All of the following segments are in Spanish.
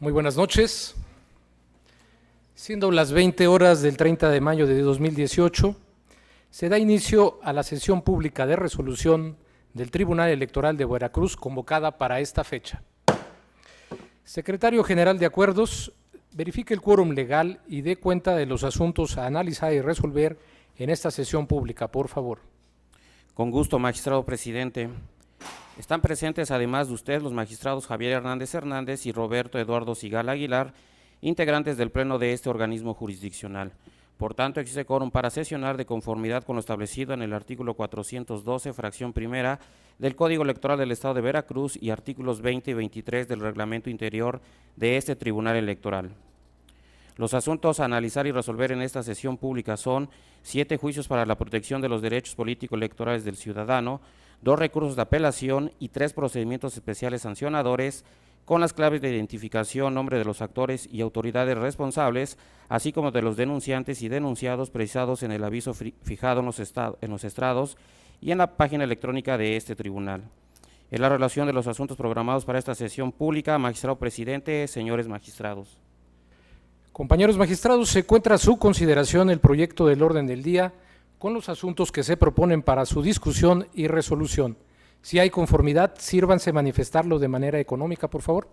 Muy buenas noches. Siendo las 20 horas del 30 de mayo de 2018, se da inicio a la sesión pública de resolución del Tribunal Electoral de Veracruz convocada para esta fecha. Secretario General de Acuerdos, verifique el quórum legal y dé cuenta de los asuntos a analizar y resolver en esta sesión pública, por favor. Con gusto, magistrado presidente. Están presentes, además de usted, los magistrados Javier Hernández Hernández y Roberto Eduardo Sigala Aguilar, integrantes del Pleno de este organismo jurisdiccional. Por tanto, existe quórum para sesionar de conformidad con lo establecido en el artículo 412, fracción primera, del Código Electoral del Estado de Veracruz y artículos 20 y 23 del Reglamento Interior de este Tribunal Electoral. Los asuntos a analizar y resolver en esta sesión pública son 7 juicios para la protección de los derechos político-electorales del ciudadano, 2 recursos de apelación y 3 procedimientos especiales sancionadores con las claves de identificación, nombre de los actores y autoridades responsables, así como de los denunciantes y denunciados precisados en el aviso fijado en los estrados y en la página electrónica de este tribunal. En la relación de los asuntos programados para esta sesión pública, magistrado presidente, señores magistrados. Compañeros magistrados, se encuentra a su consideración el proyecto del orden del día con los asuntos que se proponen para su discusión y resolución. Si hay conformidad, sírvanse manifestarlo de manera económica, por favor.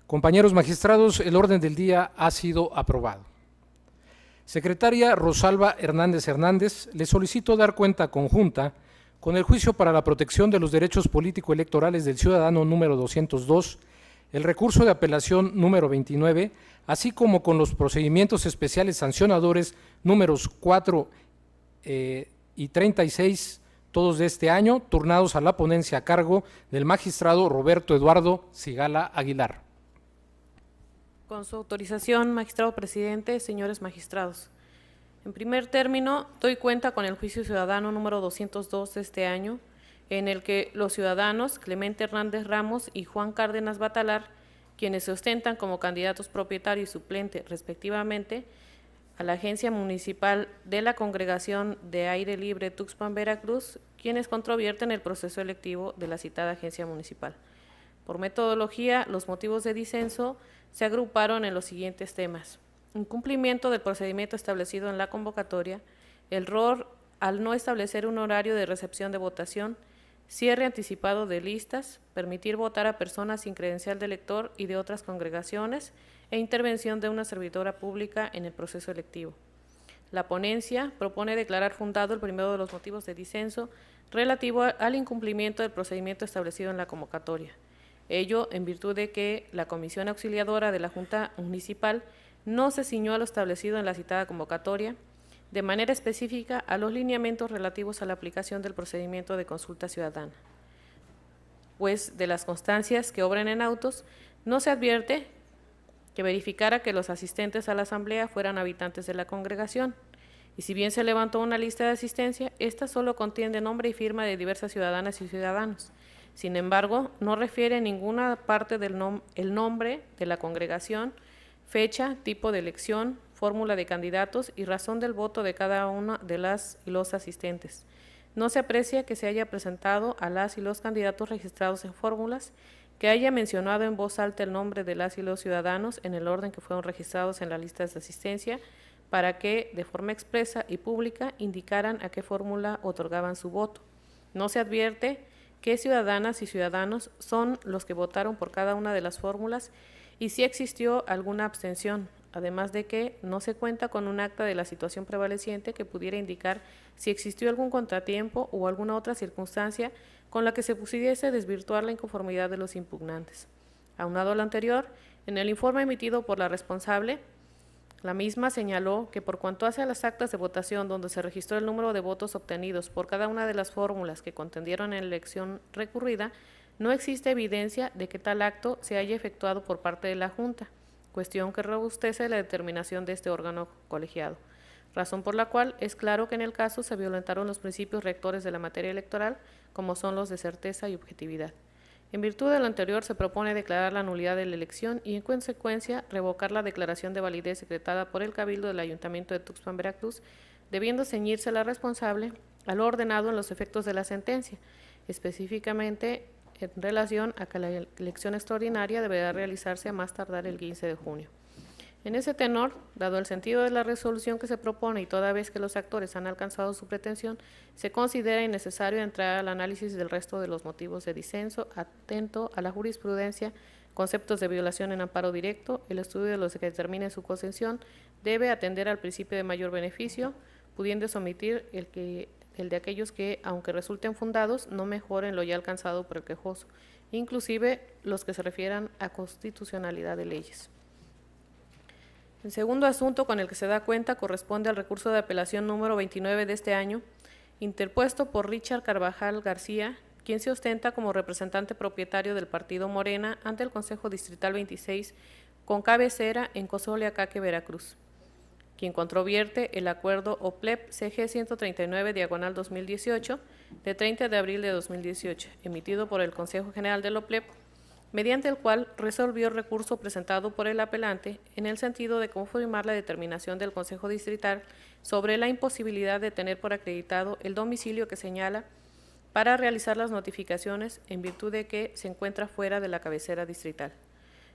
Compañeros magistrados, el orden del día ha sido aprobado. Secretaria Rosalba Hernández Hernández, le solicito dar cuenta conjunta con el juicio para la protección de los derechos político-electorales del ciudadano número 202, el recurso de apelación número 29, así como con los procedimientos especiales sancionadores números 4 y 36, todos de este año, turnados a la ponencia a cargo del magistrado Roberto Eduardo Sigala Aguilar. Con su autorización, magistrado presidente, señores magistrados. En primer término, doy cuenta con el juicio ciudadano número 202 de este año, en el que los ciudadanos Clemente Hernández Ramos y Juan Cárdenas Batalar, quienes se ostentan como candidatos propietario y suplente respectivamente a la Agencia Municipal de la Congregación de Aire Libre Tuxpan, Veracruz, quienes controvierten el proceso electivo de la citada agencia municipal. Por metodología, los motivos de disenso se agruparon en los siguientes temas: incumplimiento del procedimiento establecido en la convocatoria, error al no establecer un horario de recepción de votación, cierre anticipado de listas, permitir votar a personas sin credencial de elector y de otras congregaciones e intervención de una servidora pública en el proceso electivo. La ponencia propone declarar fundado el primero de los motivos de disenso relativo al incumplimiento del procedimiento establecido en la convocatoria. Ello en virtud de que la Comisión Auxiliadora de la Junta Municipal no se ciñó a lo establecido en la citada convocatoria, de manera específica a los lineamientos relativos a la aplicación del procedimiento de consulta ciudadana. Pues de las constancias que obran en autos, no se advierte que verificara que los asistentes a la asamblea fueran habitantes de la congregación, y si bien se levantó una lista de asistencia, esta solo contiene nombre y firma de diversas ciudadanas y ciudadanos. Sin embargo, no refiere en ninguna parte el nombre de la congregación, fecha, tipo de elección, fórmula de candidatos y razón del voto de cada una de las y los asistentes. No se aprecia que se haya presentado a las y los candidatos registrados en fórmulas, que haya mencionado en voz alta el nombre de las y los ciudadanos en el orden que fueron registrados en las listas de asistencia, para que, de forma expresa y pública, indicaran a qué fórmula otorgaban su voto. No se advierte qué ciudadanas y ciudadanos son los que votaron por cada una de las fórmulas y si existió alguna abstención, además de que no se cuenta con un acta de la situación prevaleciente que pudiera indicar si existió algún contratiempo o alguna otra circunstancia con la que se pudiese desvirtuar la inconformidad de los impugnantes. Aunado a lo anterior, en el informe emitido por la responsable, la misma señaló que por cuanto hace a las actas de votación donde se registró el número de votos obtenidos por cada una de las fórmulas que contendieron en la elección recurrida, no existe evidencia de que tal acto se haya efectuado por parte de la Junta, cuestión que robustece la determinación de este órgano colegiado, razón por la cual es claro que en el caso se violentaron los principios rectores de la materia electoral, como son los de certeza y objetividad. En virtud de lo anterior, se propone declarar la nulidad de la elección y, en consecuencia, revocar la declaración de validez secretada por el Cabildo del Ayuntamiento de Tuxpan, Veracruz, debiendo ceñirse la responsable a lo ordenado en los efectos de la sentencia, específicamente en relación a que la elección extraordinaria deberá realizarse a más tardar el 15 de junio. En ese tenor, dado el sentido de la resolución que se propone y toda vez que los actores han alcanzado su pretensión, se considera innecesario entrar al análisis del resto de los motivos de disenso, atento a la jurisprudencia, conceptos de violación en amparo directo, el estudio de los que determine su concesión debe atender al principio de mayor beneficio, pudiéndose omitir el de aquellos que, aunque resulten fundados, no mejoren lo ya alcanzado por el quejoso, inclusive los que se refieran a constitucionalidad de leyes. El segundo asunto con el que se da cuenta corresponde al recurso de apelación número 29 de este año, interpuesto por Richard Carvajal García, quien se ostenta como representante propietario del partido Morena ante el Consejo Distrital 26, con cabecera en Cozoleacaque, Veracruz, quien controvierte el acuerdo OPLEP CG 139/2018 de 30 de abril de 2018, emitido por el Consejo General del OPLEP, mediante el cual resolvió el recurso presentado por el apelante en el sentido de confirmar la determinación del Consejo Distrital sobre la imposibilidad de tener por acreditado el domicilio que señala para realizar las notificaciones en virtud de que se encuentra fuera de la cabecera distrital.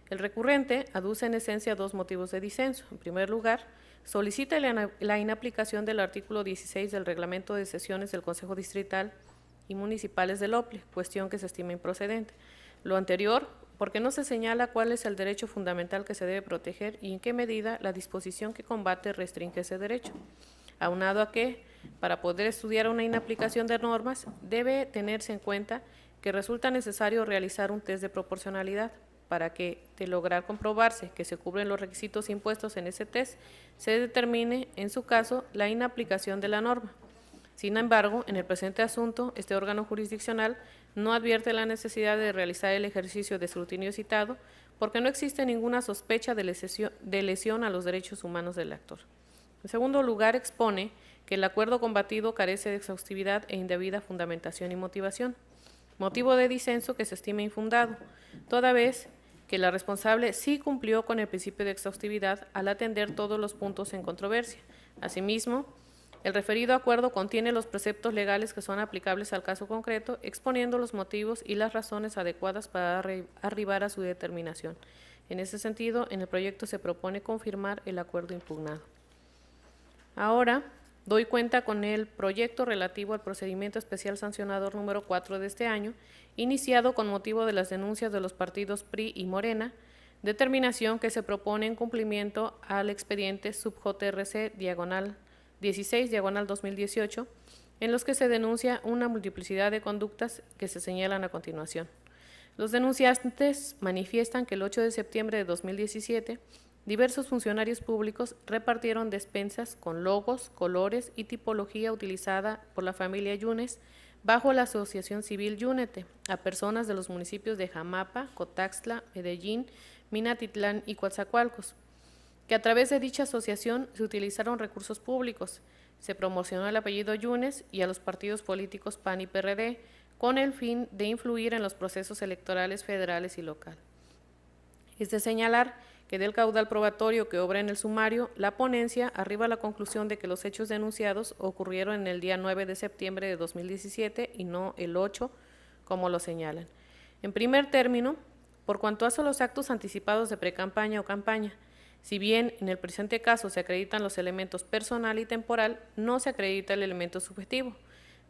El recurrente aduce en esencia dos motivos de disenso. En primer lugar, solicita la inaplicación del artículo 16 del Reglamento de Sesiones del Consejo Distrital y Municipales del OPLE, cuestión que se estima improcedente. Lo anterior, porque no se señala cuál es el derecho fundamental que se debe proteger y en qué medida la disposición que combate restringe ese derecho. Aunado a que, para poder estudiar una inaplicación de normas, debe tenerse en cuenta que resulta necesario realizar un test de proporcionalidad para que, de lograr comprobarse que se cubren los requisitos impuestos en ese test, se determine, en su caso, la inaplicación de la norma. Sin embargo, en el presente asunto, este órgano jurisdiccional no advierte la necesidad de realizar el ejercicio de escrutinio citado porque no existe ninguna sospecha de lesión a los derechos humanos del actor. En segundo lugar, expone que el acuerdo combatido carece de exhaustividad e indebida fundamentación y motivación, motivo de disenso que se estima infundado, toda vez que la responsable sí cumplió con el principio de exhaustividad al atender todos los puntos en controversia. Asimismo, el referido acuerdo contiene los preceptos legales que son aplicables al caso concreto, exponiendo los motivos y las razones adecuadas para arribar a su determinación. En ese sentido, en el proyecto se propone confirmar el acuerdo impugnado. Ahora, doy cuenta con el proyecto relativo al procedimiento especial sancionador número 4 de este año, iniciado con motivo de las denuncias de los partidos PRI y Morena, determinación que se propone en cumplimiento al expediente sub-JRC-16/2018, en los que se denuncia una multiplicidad de conductas que se señalan a continuación. Los denunciantes manifiestan que el 8 de septiembre de 2017, diversos funcionarios públicos repartieron despensas con logos, colores y tipología utilizada por la familia Yunes bajo la Asociación Civil Yúnete a personas de los municipios de Jamapa, Cotaxtla, Medellín, Minatitlán y Coatzacoalcos, que a través de dicha asociación se utilizaron recursos públicos, se promocionó el apellido Yunes y a los partidos políticos PAN y PRD con el fin de influir en los procesos electorales federales y local. Es de señalar que del caudal probatorio que obra en el sumario, la ponencia arriba a la conclusión de que los hechos denunciados ocurrieron en el día 9 de septiembre de 2017 y no el 8, como lo señalan. En primer término, por cuanto hace los actos anticipados de precampaña o campaña, si bien en el presente caso se acreditan los elementos personal y temporal, no se acredita el elemento subjetivo,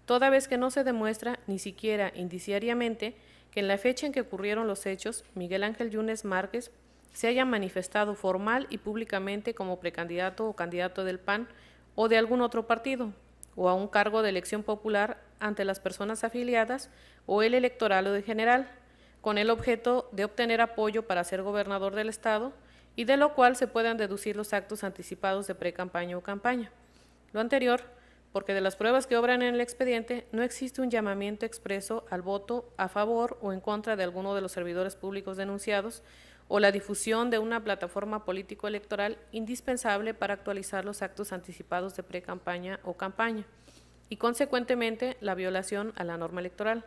toda vez que no se demuestra, ni siquiera indiciariamente, que en la fecha en que ocurrieron los hechos, Miguel Ángel Yunes Márquez se haya manifestado formal y públicamente como precandidato o candidato del PAN o de algún otro partido, o a un cargo de elección popular ante las personas afiliadas o el electorado de general, con el objeto de obtener apoyo para ser gobernador del Estado, y de lo cual se puedan deducir los actos anticipados de precampaña o campaña. Lo anterior, porque de las pruebas que obran en el expediente no existe un llamamiento expreso al voto a favor o en contra de alguno de los servidores públicos denunciados, o la difusión de una plataforma político-electoral indispensable para actualizar los actos anticipados de precampaña o campaña, y consecuentemente la violación a la norma electoral.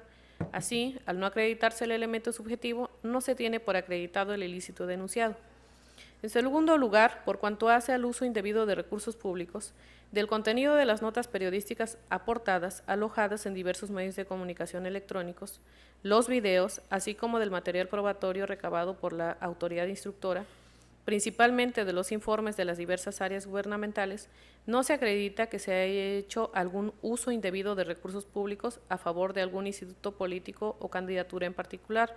Así, al no acreditarse el elemento subjetivo, no se tiene por acreditado el ilícito denunciado. En segundo lugar, por cuanto hace al uso indebido de recursos públicos, del contenido de las notas periodísticas aportadas, alojadas en diversos medios de comunicación electrónicos, los videos, así como del material probatorio recabado por la autoridad instructora, principalmente de los informes de las diversas áreas gubernamentales, no se acredita que se haya hecho algún uso indebido de recursos públicos a favor de algún instituto político o candidatura en particular,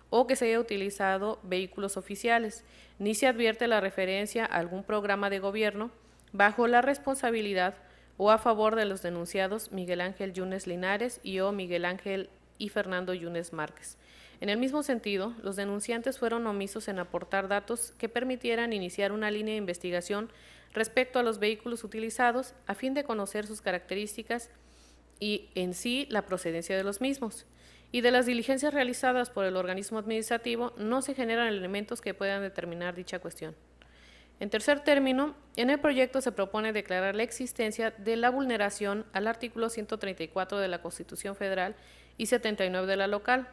o que se haya utilizado vehículos oficiales, ni se advierte la referencia a algún programa de gobierno bajo la responsabilidad o a favor de los denunciados Miguel Ángel Yunes Linares y o Miguel Ángel y Fernando Yunes Márquez. En el mismo sentido, los denunciantes fueron omisos en aportar datos que permitieran iniciar una línea de investigación respecto a los vehículos utilizados a fin de conocer sus características y en sí la procedencia de los mismos. Y de las diligencias realizadas por el organismo administrativo no se generan elementos que puedan determinar dicha cuestión. En tercer término, en el proyecto se propone declarar la existencia de la vulneración al artículo 134 de la Constitución Federal y 79 de la local,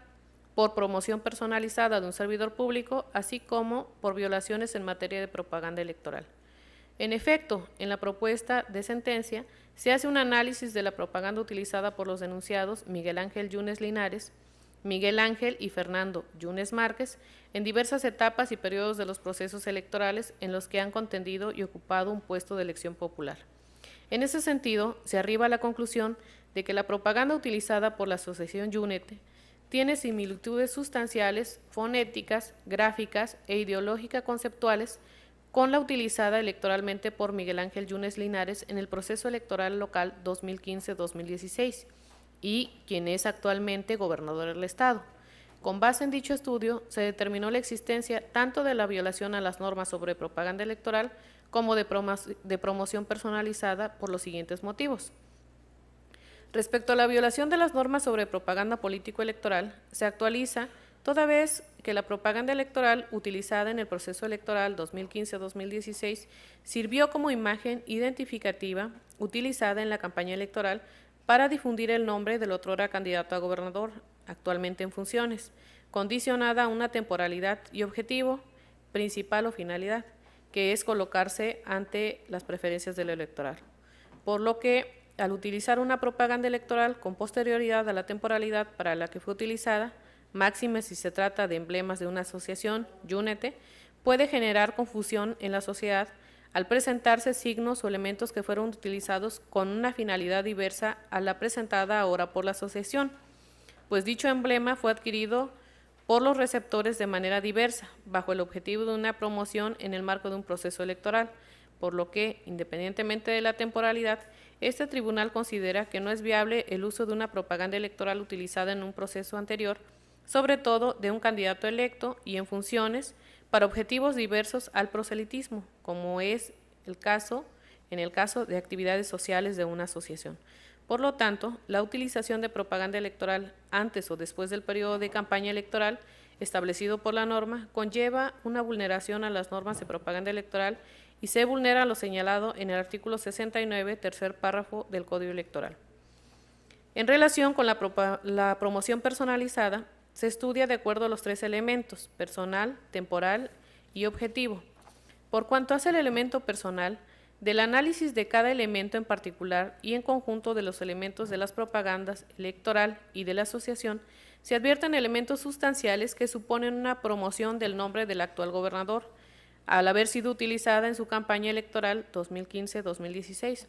por promoción personalizada de un servidor público, así como por violaciones en materia de propaganda electoral. En efecto, en la propuesta de sentencia se hace un análisis de la propaganda utilizada por los denunciados Miguel Ángel Yunes Linares, Miguel Ángel y Fernando Yunes Márquez en diversas etapas y periodos de los procesos electorales en los que han contendido y ocupado un puesto de elección popular. En ese sentido, se arriba a la conclusión de que la propaganda utilizada por la Asociación Yunete tiene similitudes sustanciales, fonéticas, gráficas e ideológicas conceptuales con la utilizada electoralmente por Miguel Ángel Yunes Linares en el proceso electoral local 2015-2016 y quien es actualmente gobernador del Estado. Con base en dicho estudio, se determinó la existencia tanto de la violación a las normas sobre propaganda electoral como de promoción personalizada por los siguientes motivos. Respecto a la violación de las normas sobre propaganda político-electoral, se actualiza toda vez que la propaganda electoral utilizada en el proceso electoral 2015-2016 sirvió como imagen identificativa utilizada en la campaña electoral para difundir el nombre del otrora candidato a gobernador, actualmente en funciones, condicionada a una temporalidad y objetivo, principal o finalidad, que es colocarse ante las preferencias del electoral. Por lo que, al utilizar una propaganda electoral con posterioridad a la temporalidad para la que fue utilizada, máxime si se trata de emblemas de una asociación, Yunete, puede generar confusión en la sociedad al presentarse signos o elementos que fueron utilizados con una finalidad diversa a la presentada ahora por la asociación, pues dicho emblema fue adquirido por los receptores de manera diversa, bajo el objetivo de una promoción en el marco de un proceso electoral, por lo que, independientemente de la temporalidad, este tribunal considera que no es viable el uso de una propaganda electoral utilizada en un proceso anterior, sobre todo de un candidato electo y en funciones, para objetivos diversos al proselitismo, como es en el caso de actividades sociales de una asociación. Por lo tanto, la utilización de propaganda electoral antes o después del periodo de campaña electoral establecido por la norma conlleva una vulneración a las normas de propaganda electoral y se vulnera lo señalado en el artículo 69, tercer párrafo del Código Electoral. En relación con la promoción personalizada, se estudia de acuerdo a los tres elementos, personal, temporal y objetivo. Por cuanto hace el elemento personal, del análisis de cada elemento en particular y en conjunto de los elementos de las propagandas electoral y de la asociación, se advierten elementos sustanciales que suponen una promoción del nombre del actual gobernador, al haber sido utilizada en su campaña electoral 2015-2016.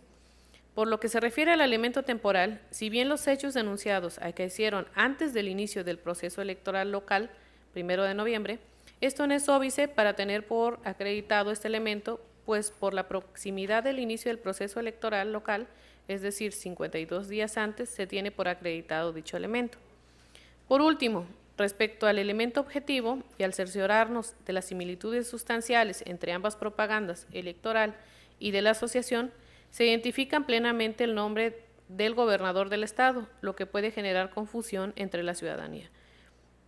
Por lo que se refiere al elemento temporal, si bien los hechos denunciados acaecieron antes del inicio del proceso electoral local, 1 de noviembre, esto no es óbice para tener por acreditado este elemento, pues por la proximidad del inicio del proceso electoral local, es decir, 52 días antes, se tiene por acreditado dicho elemento. Por último, respecto al elemento objetivo y al cerciorarnos de las similitudes sustanciales entre ambas propagandas, electoral y de la asociación, se identifican plenamente el nombre del gobernador del estado, lo que puede generar confusión entre la ciudadanía.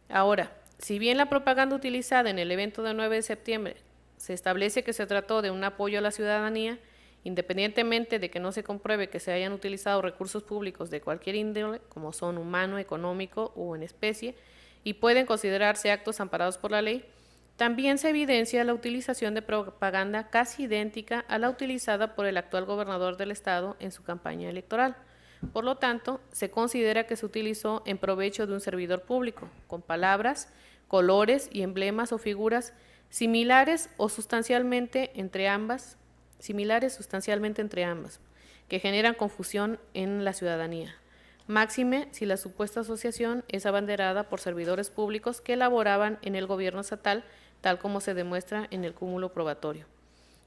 Ahora, si bien la propaganda utilizada en el evento del 9 de septiembre se establece que se trató de un apoyo a la ciudadanía, independientemente de que no se compruebe que se hayan utilizado recursos públicos de cualquier índole, como son humano, económico o en especie, y pueden considerarse actos amparados por la ley, También se evidencia la utilización de propaganda casi idéntica a la utilizada por el actual gobernador del estado en su campaña electoral. Por lo tanto, se considera que se utilizó en provecho de un servidor público, con palabras, colores y emblemas o figuras similares sustancialmente entre ambas, que generan confusión en la ciudadanía. Máxime si la supuesta asociación es abanderada por servidores públicos que laboraban en el gobierno estatal, tal como se demuestra en el cúmulo probatorio.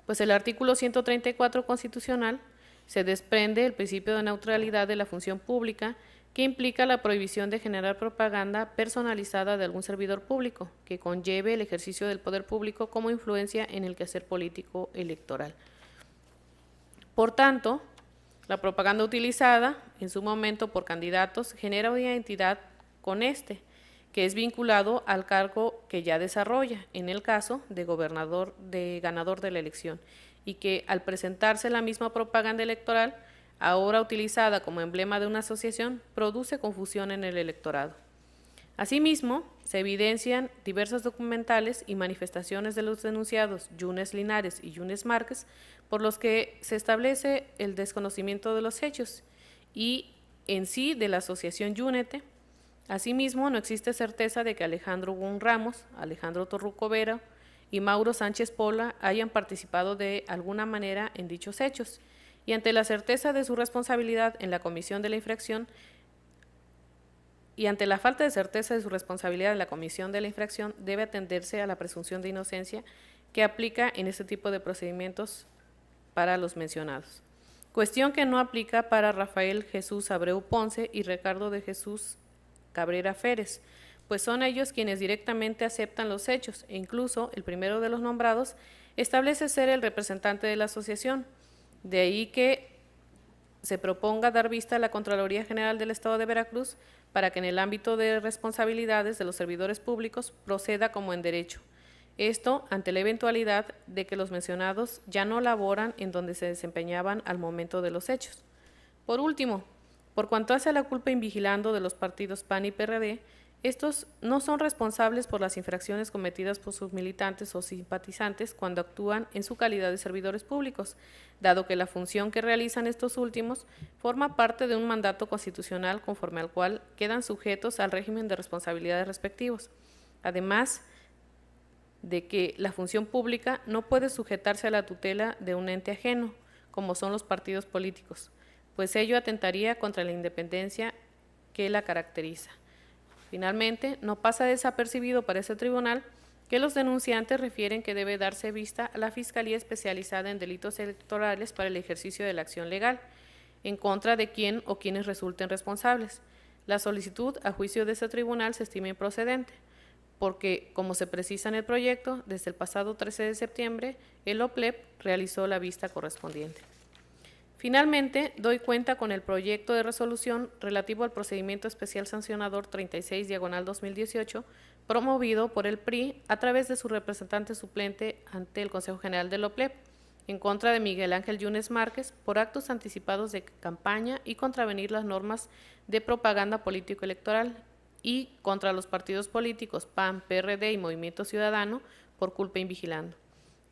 Pues el artículo 134 constitucional se desprende el principio de neutralidad de la función pública, que implica la prohibición de generar propaganda personalizada de algún servidor público que conlleve el ejercicio del poder público como influencia en el quehacer político electoral. Por tanto, la propaganda utilizada en su momento por candidatos genera una identidad con este, que es vinculado al cargo que ya desarrolla, en el caso de ganador de la elección, y que al presentarse la misma propaganda electoral, ahora utilizada como emblema de una asociación, produce confusión en el electorado. Asimismo, se evidencian diversos documentales y manifestaciones de los denunciados Yunes Linares y Yunes Márquez, por los que se establece el desconocimiento de los hechos y en sí de la asociación Yúnete. Asimismo, no existe certeza de que Alejandro Gun Ramos, Alejandro Torruco Vera y Mauro Sánchez Pola hayan participado de alguna manera en dichos hechos, y ante la certeza de su responsabilidad en la comisión de la infracción, debe atenderse a la presunción de inocencia que aplica en este tipo de procedimientos para los mencionados. Cuestión que no aplica para Rafael Jesús Abreu Ponce y Ricardo de Jesús Cabrera Férez, pues son ellos quienes directamente aceptan los hechos, e incluso el primero de los nombrados establece ser el representante de la asociación. De ahí que se proponga dar vista a la Contraloría General del Estado de Veracruz para que en el ámbito de responsabilidades de los servidores públicos proceda como en derecho. Esto ante la eventualidad de que los mencionados ya no laboran en donde se desempeñaban al momento de los hechos. Por último, por cuanto hace a la culpa invigilando de los partidos PAN y PRD, estos no son responsables por las infracciones cometidas por sus militantes o simpatizantes cuando actúan en su calidad de servidores públicos, dado que la función que realizan estos últimos forma parte de un mandato constitucional conforme al cual quedan sujetos al régimen de responsabilidades respectivos. Además de que la función pública no puede sujetarse a la tutela de un ente ajeno, como son los partidos políticos, pues ello atentaría contra la independencia que la caracteriza. Finalmente, no pasa desapercibido para este tribunal que los denunciantes refieren que debe darse vista a la Fiscalía Especializada en Delitos Electorales para el ejercicio de la acción legal, en contra de quien o quienes resulten responsables. La solicitud a juicio de este tribunal se estima improcedente, porque, como se precisa en el proyecto, desde el pasado 13 de septiembre, el OPLEP realizó la vista correspondiente. Finalmente, doy cuenta con el proyecto de resolución relativo al procedimiento especial sancionador 36/2018, promovido por el PRI a través de su representante suplente ante el Consejo General del OPLEP, en contra de Miguel Ángel Yunes Márquez por actos anticipados de campaña y contravenir las normas de propaganda político-electoral, y contra los partidos políticos PAN, PRD y Movimiento Ciudadano por culpa invigilando.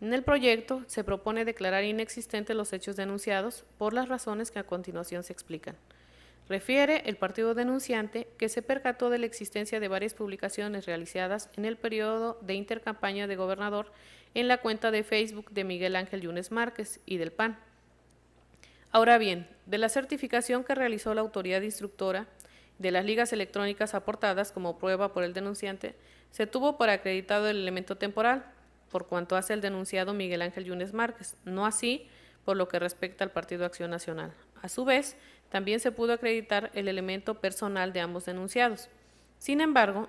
En el proyecto se propone declarar inexistentes los hechos denunciados por las razones que a continuación se explican. Refiere el partido denunciante que se percató de la existencia de varias publicaciones realizadas en el periodo de intercampaña de gobernador en la cuenta de Facebook de Miguel Ángel Yunes Márquez y del PAN. Ahora bien, de la certificación que realizó la autoridad instructora de las ligas electrónicas aportadas como prueba por el denunciante, se tuvo por acreditado el elemento temporal, por cuanto hace el denunciado Miguel Ángel Yunes Márquez, no así por lo que respecta al Partido Acción Nacional. A su vez, también se pudo acreditar el elemento personal de ambos denunciados. Sin embargo,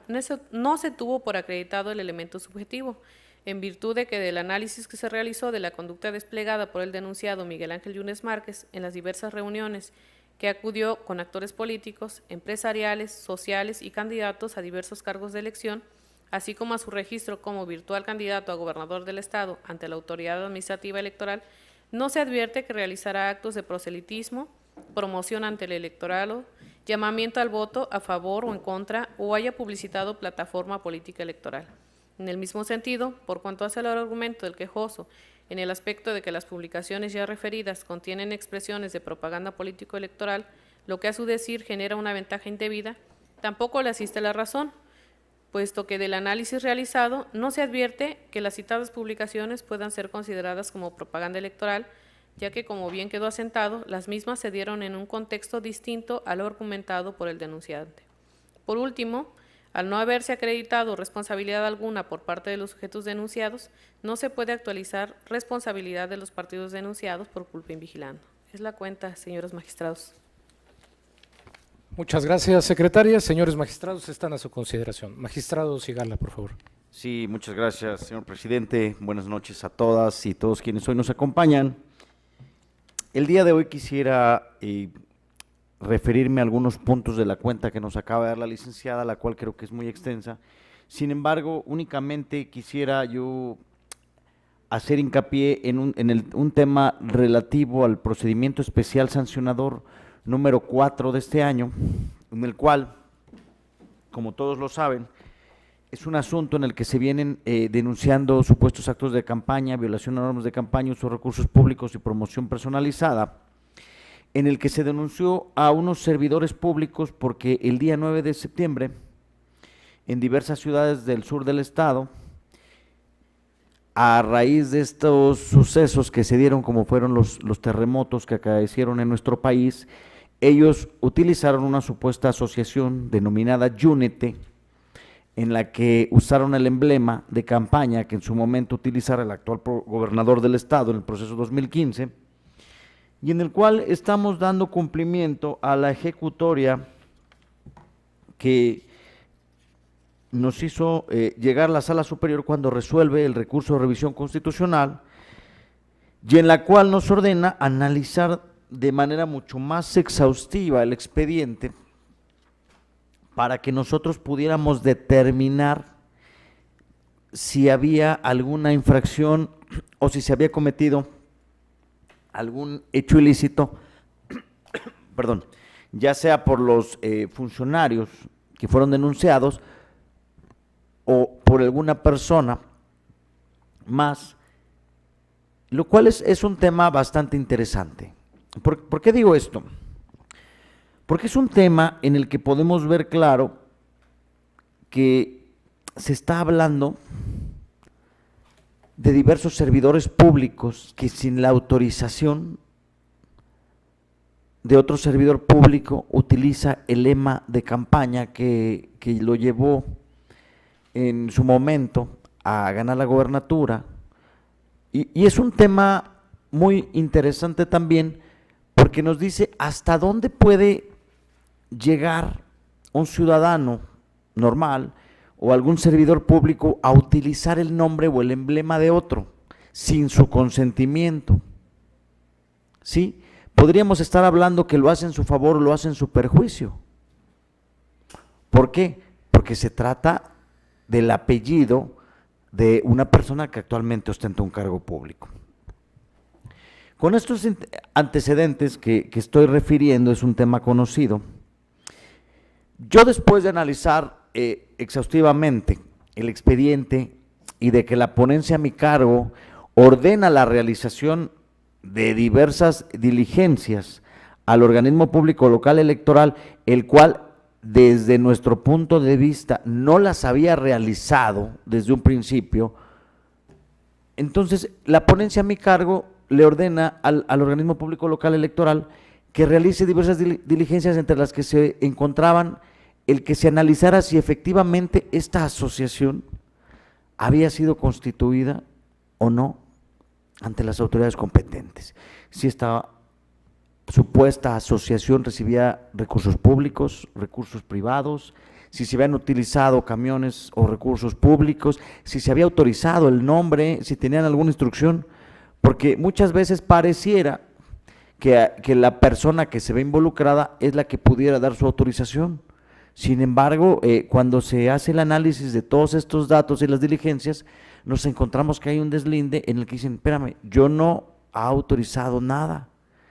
no se tuvo por acreditado el elemento subjetivo, en virtud de que del análisis que se realizó de la conducta desplegada por el denunciado Miguel Ángel Yunes Márquez en las diversas reuniones que acudió con actores políticos, empresariales, sociales y candidatos a diversos cargos de elección, así como a su registro como virtual candidato a gobernador del estado ante la autoridad administrativa electoral, no se advierte que realizará actos de proselitismo, promoción ante el electorado, llamamiento al voto a favor o en contra, o haya publicitado plataforma política electoral. En el mismo sentido, por cuanto hace el argumento del quejoso, en el aspecto de que las publicaciones ya referidas contienen expresiones de propaganda político-electoral, lo que a su decir genera una ventaja indebida, tampoco le asiste la razón, puesto que del análisis realizado no se advierte que las citadas publicaciones puedan ser consideradas como propaganda electoral, ya que, como bien quedó asentado, las mismas se dieron en un contexto distinto a lo argumentado por el denunciante. Por último, al no haberse acreditado responsabilidad alguna por parte de los sujetos denunciados, no se puede actualizar responsabilidad de los partidos denunciados por culpa invigilando. Es la cuenta, señores magistrados. Muchas gracias, secretaria. Señores magistrados, están a su consideración. Magistrado Sigala, por favor. Sí, muchas gracias, señor presidente. Buenas noches a todas y todos quienes hoy nos acompañan. El día de hoy quisiera referirme a algunos puntos de la cuenta que nos acaba de dar la licenciada, la cual creo que es muy extensa. Sin embargo, únicamente quisiera yo hacer hincapié en un tema relativo al procedimiento especial sancionador número 4 de este año, en el cual, como todos lo saben, es un asunto en el que se vienen denunciando supuestos actos de campaña, violación a normas de campaña, uso de recursos públicos y promoción personalizada, en el que se denunció a unos servidores públicos porque el día 9 de septiembre, en diversas ciudades del sur del estado, a raíz de estos sucesos que se dieron, como fueron los terremotos que acaecieron en nuestro país, ellos utilizaron una supuesta asociación denominada Yúnete, en la que usaron el emblema de campaña que en su momento utilizara el actual gobernador del estado en el proceso 2015, y en el cual estamos dando cumplimiento a la ejecutoria que nos hizo llegar la Sala Superior cuando resuelve el recurso de revisión constitucional, y en la cual nos ordena analizar de manera mucho más exhaustiva el expediente para que nosotros pudiéramos determinar si había alguna infracción o si se había cometido algún hecho ilícito, perdón, ya sea por los funcionarios que fueron denunciados o por alguna persona más, lo cual es un tema bastante interesante. ¿Por qué digo esto? Porque es un tema en el que podemos ver claro que se está hablando de diversos servidores públicos que sin la autorización de otro servidor público utiliza el lema de campaña que lo llevó en su momento a ganar la gobernatura. Y es un tema muy interesante también porque nos dice hasta dónde puede llegar un ciudadano normal o algún servidor público a utilizar el nombre o el emblema de otro sin su consentimiento. ¿Sí? Podríamos estar hablando que lo hace en su favor o lo hace en su perjuicio. ¿Por qué? Porque se trata del apellido de una persona que actualmente ostenta un cargo público. Con estos antecedentes que estoy refiriendo, es un tema conocido. Yo, después de analizar exhaustivamente el expediente y de que la ponencia a mi cargo ordena la realización de diversas diligencias al organismo público local electoral, el cual desde nuestro punto de vista no las había realizado desde un principio, entonces la ponencia a mi cargo le ordena al organismo público local electoral que realice diversas diligencias, entre las que se encontraban el que se analizara si efectivamente esta asociación había sido constituida o no ante las autoridades competentes, si esta supuesta asociación recibía recursos públicos, recursos privados, si se habían utilizado camiones o recursos públicos, si se había autorizado el nombre, si tenían alguna instrucción, porque muchas veces pareciera que la persona que se ve involucrada es la que pudiera dar su autorización. Sin embargo, cuando se hace el análisis de todos estos datos y las diligencias, nos encontramos que hay un deslinde en el que dicen, espérame, yo no he autorizado nada,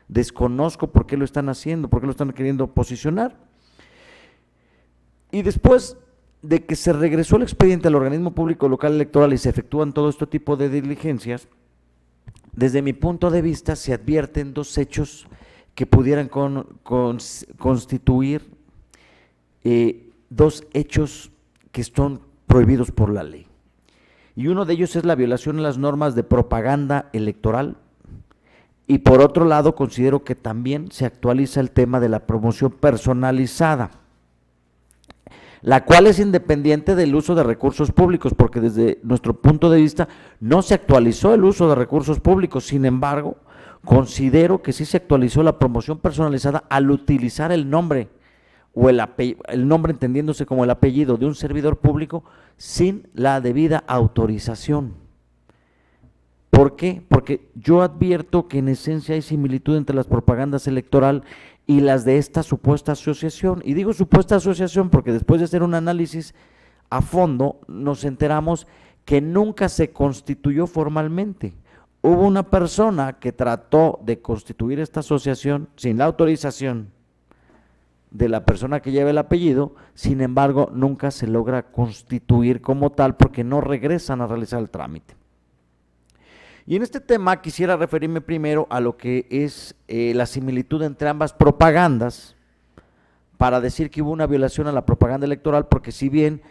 desconozco por qué lo están haciendo, por qué lo están queriendo posicionar. Y después de que se regresó el expediente al organismo público local electoral y se efectúan todo este tipo de diligencias, desde mi punto de vista se advierten dos hechos que pudieran constituir dos hechos que son prohibidos por la ley. Y uno de ellos es la violación a las normas de propaganda electoral, y por otro lado considero que también se actualiza el tema de la promoción personalizada, la cual es independiente del uso de recursos públicos, porque desde nuestro punto de vista no se actualizó el uso de recursos públicos. Sin embargo, considero que sí se actualizó la promoción personalizada al utilizar el nombre o el nombre entendiéndose como el apellido de un servidor público sin la debida autorización. ¿Por qué? Porque yo advierto que en esencia hay similitud entre las propagandas electoral y las de esta supuesta asociación. Y digo supuesta asociación porque después de hacer un análisis a fondo nos enteramos que nunca se constituyó formalmente. Hubo una persona que trató de constituir esta asociación sin la autorización de la persona que lleva el apellido, sin embargo nunca se logra constituir como tal porque no regresan a realizar el trámite. Y en este tema quisiera referirme primero a lo que es la similitud entre ambas propagandas, para decir que hubo una violación a la propaganda electoral, porque si bien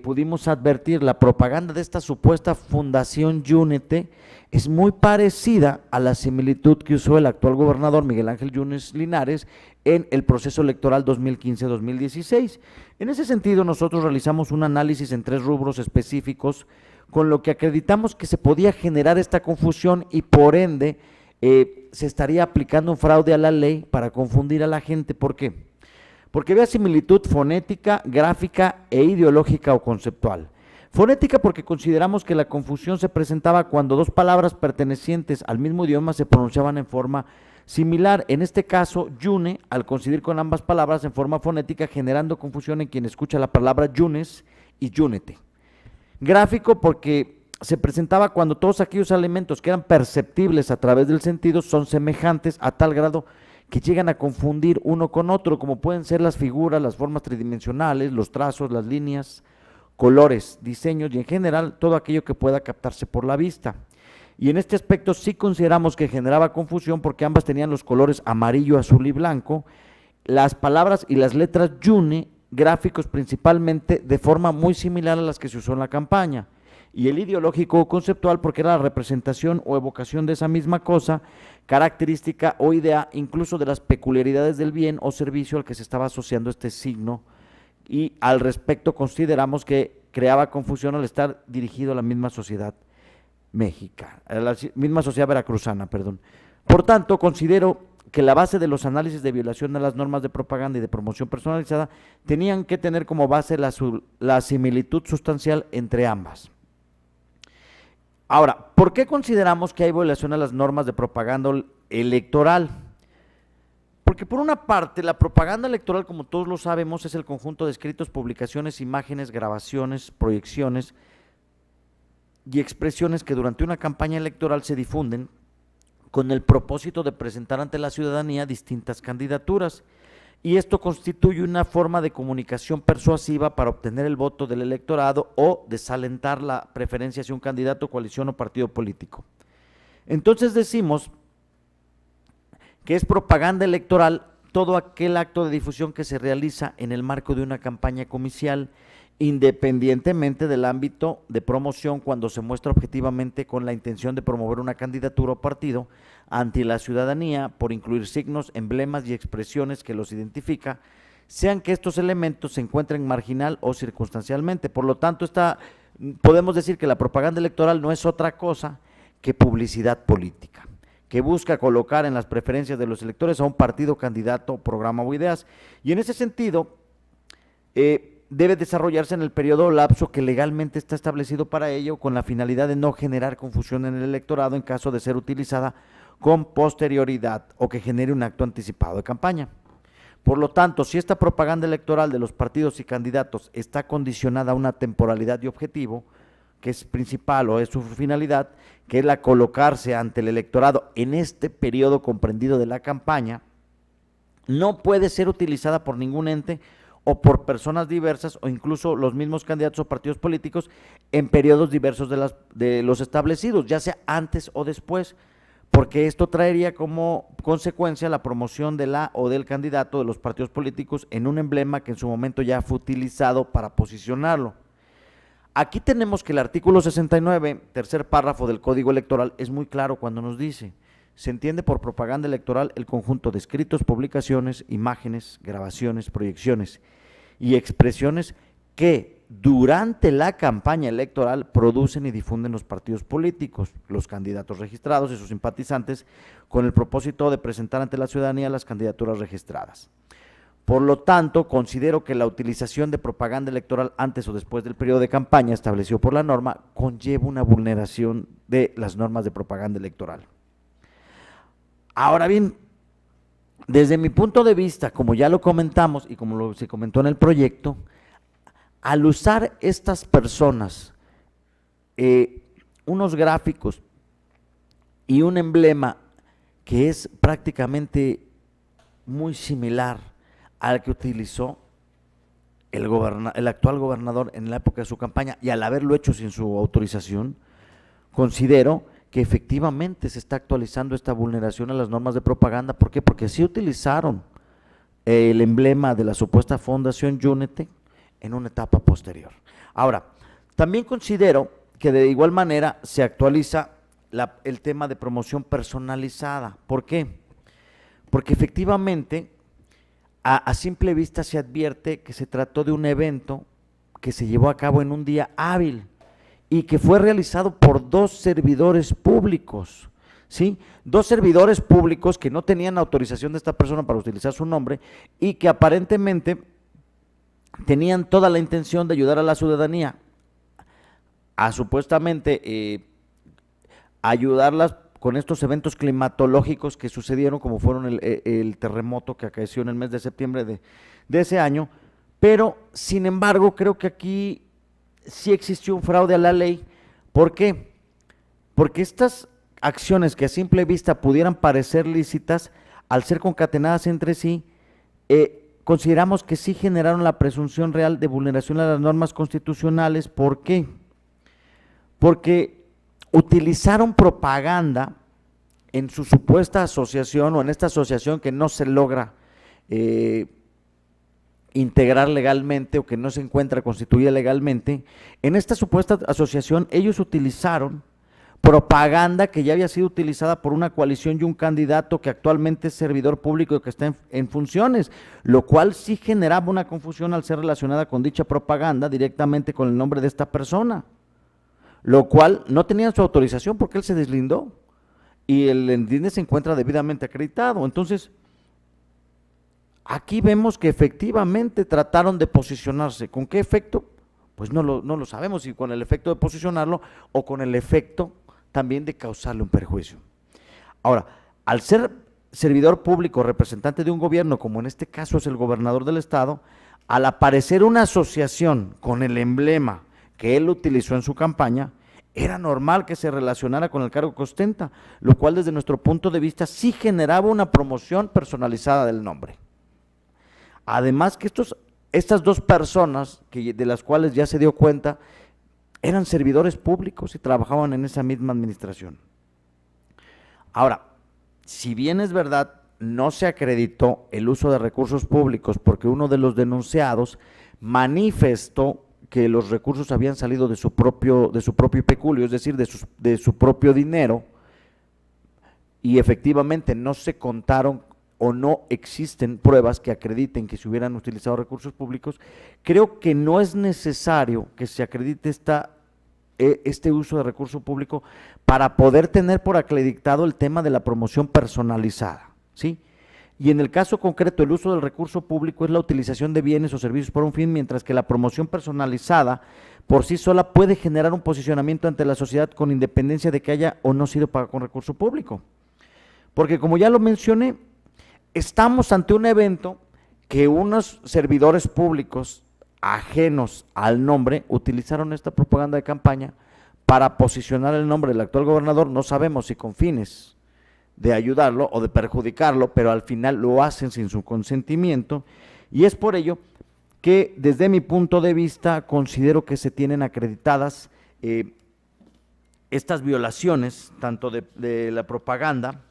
pudimos advertir la propaganda de esta supuesta fundación Yúnete, es muy parecida a la similitud que usó el actual gobernador Miguel Ángel Yunes Linares en el proceso electoral 2015-2016. En ese sentido, nosotros realizamos un análisis en 3 rubros específicos, con lo que acreditamos que se podía generar esta confusión y por ende se estaría aplicando un fraude a la ley para confundir a la gente. ¿Por qué? Porque había similitud fonética, gráfica e ideológica o conceptual. Fonética porque consideramos que la confusión se presentaba cuando dos palabras pertenecientes al mismo idioma se pronunciaban en forma similar. En este caso, Yune, al coincidir con ambas palabras en forma fonética, generando confusión en quien escucha la palabra Yunes y Yúnete. Gráfico porque se presentaba cuando todos aquellos elementos que eran perceptibles a través del sentido son semejantes a tal grado que llegan a confundir uno con otro, como pueden ser las figuras, las formas tridimensionales, los trazos, las líneas, colores, diseños y en general todo aquello que pueda captarse por la vista. Y en este aspecto sí consideramos que generaba confusión porque ambas tenían los colores amarillo, azul y blanco, las palabras y las letras Yune, gráficos principalmente de forma muy similar a las que se usó en la campaña, y el ideológico o conceptual porque era la representación o evocación de esa misma cosa, característica o idea, incluso de las peculiaridades del bien o servicio al que se estaba asociando este signo, y al respecto consideramos que creaba confusión al estar dirigido a la misma sociedad mexicana, a la misma sociedad veracruzana, perdón. Por tanto, considero que la base de los análisis de violación a las normas de propaganda y de promoción personalizada tenían que tener como base la similitud sustancial entre ambas. Ahora, ¿por qué consideramos que hay violación a las normas de propaganda electoral? Porque por una parte, la propaganda electoral, como todos lo sabemos, es el conjunto de escritos, publicaciones, imágenes, grabaciones, proyecciones y expresiones que durante una campaña electoral se difunden con el propósito de presentar ante la ciudadanía distintas candidaturas, y esto constituye una forma de comunicación persuasiva para obtener el voto del electorado o desalentar la preferencia hacia un candidato, coalición o partido político. Entonces decimos que es propaganda electoral todo aquel acto de difusión que se realiza en el marco de una campaña comicial, independientemente del ámbito de promoción, cuando se muestra objetivamente con la intención de promover una candidatura o partido ante la ciudadanía por incluir signos, emblemas y expresiones que los identifica, sean que estos elementos se encuentren marginal o circunstancialmente. Por lo tanto, podemos decir que la propaganda electoral no es otra cosa que publicidad política, que busca colocar en las preferencias de los electores a un partido, candidato, programa o ideas. Y en ese sentido, debe desarrollarse en el periodo o lapso que legalmente está establecido para ello, con la finalidad de no generar confusión en el electorado en caso de ser utilizada con posterioridad o que genere un acto anticipado de campaña. Por lo tanto, si esta propaganda electoral de los partidos y candidatos está condicionada a una temporalidad y objetivo, que es principal o es su finalidad, que es la colocarse ante el electorado en este periodo comprendido de la campaña, no puede ser utilizada por ningún ente o por personas diversas o incluso los mismos candidatos o partidos políticos en periodos diversos de los establecidos, ya sea antes o después, porque esto traería como consecuencia la promoción de la o del candidato de los partidos políticos en un emblema que en su momento ya fue utilizado para posicionarlo. Aquí tenemos que el artículo 69, tercer párrafo del Código Electoral, es muy claro cuando nos dice: se entiende por propaganda electoral el conjunto de escritos, publicaciones, imágenes, grabaciones, proyecciones y expresiones que durante la campaña electoral producen y difunden los partidos políticos, los candidatos registrados y sus simpatizantes, con el propósito de presentar ante la ciudadanía las candidaturas registradas. Por lo tanto, considero que la utilización de propaganda electoral antes o después del periodo de campaña establecido por la norma conlleva una vulneración de las normas de propaganda electoral. Ahora bien, desde mi punto de vista, como ya lo comentamos y como se comentó en el proyecto, al usar estas personas unos gráficos y un emblema que es prácticamente muy similar al que utilizó el actual gobernador en la época de su campaña, y al haberlo hecho sin su autorización, considero que efectivamente se está actualizando esta vulneración a las normas de propaganda. ¿Por qué? Porque sí utilizaron el emblema de la supuesta Fundación Yúnete en una etapa posterior. Ahora, también considero que de igual manera se actualiza el tema de promoción personalizada. ¿Por qué? Porque efectivamente a simple vista se advierte que se trató de un evento que se llevó a cabo en un día hábil y que fue realizado por dos servidores públicos, ¿sí? Dos servidores públicos que no tenían autorización de esta persona para utilizar su nombre y que aparentemente tenían toda la intención de ayudar a la ciudadanía a supuestamente ayudarlas con estos eventos climatológicos que sucedieron, como fueron el terremoto que acaeció en el mes de septiembre de ese año. Pero sin embargo creo que aquí sí existió un fraude a la ley. ¿Por qué? Porque estas acciones que a simple vista pudieran parecer lícitas, al ser concatenadas entre sí, consideramos que sí generaron la presunción real de vulneración a las normas constitucionales. ¿Por qué? Porque utilizaron propaganda en su supuesta asociación o en esta asociación que no se logra integrar legalmente o que no se encuentra constituida legalmente. En esta supuesta asociación ellos utilizaron propaganda que ya había sido utilizada por una coalición y un candidato que actualmente es servidor público y que está en funciones, lo cual sí generaba una confusión al ser relacionada con dicha propaganda directamente con el nombre de esta persona, lo cual no tenían su autorización porque él se deslindó y el ENDINE se encuentra debidamente acreditado. Entonces, aquí vemos que efectivamente trataron de posicionarse. ¿Con qué efecto? Pues no lo sabemos, si con el efecto de posicionarlo o con el efecto también de causarle un perjuicio. Ahora, al ser servidor público, representante de un gobierno, como en este caso es el gobernador del estado, al aparecer una asociación con el emblema que él utilizó en su campaña, era normal que se relacionara con el cargo que ostenta, lo cual desde nuestro punto de vista sí generaba una promoción personalizada del nombre. Además que estas dos personas, de las cuales ya se dio cuenta, eran servidores públicos y trabajaban en esa misma administración. Ahora, si bien es verdad, no se acreditó el uso de recursos públicos porque uno de los denunciados manifestó que los recursos habían salido de su propio peculio, es decir, de su propio dinero, y efectivamente no se contaron o no existen pruebas que acrediten que se hubieran utilizado recursos públicos. Creo que no es necesario que se acredite este uso de recurso público para poder tener por acreditado el tema de la promoción personalizada, ¿sí? Y en el caso concreto, el uso del recurso público es la utilización de bienes o servicios por un fin, mientras que la promoción personalizada por sí sola puede generar un posicionamiento ante la sociedad con independencia de que haya o no sido pagado con recurso público. Porque como ya lo mencioné, estamos ante un evento que unos servidores públicos ajenos al nombre utilizaron esta propaganda de campaña para posicionar el nombre del actual gobernador. No sabemos si con fines de ayudarlo o de perjudicarlo, pero al final lo hacen sin su consentimiento, y es por ello que desde mi punto de vista considero que se tienen acreditadas estas violaciones, tanto de la propaganda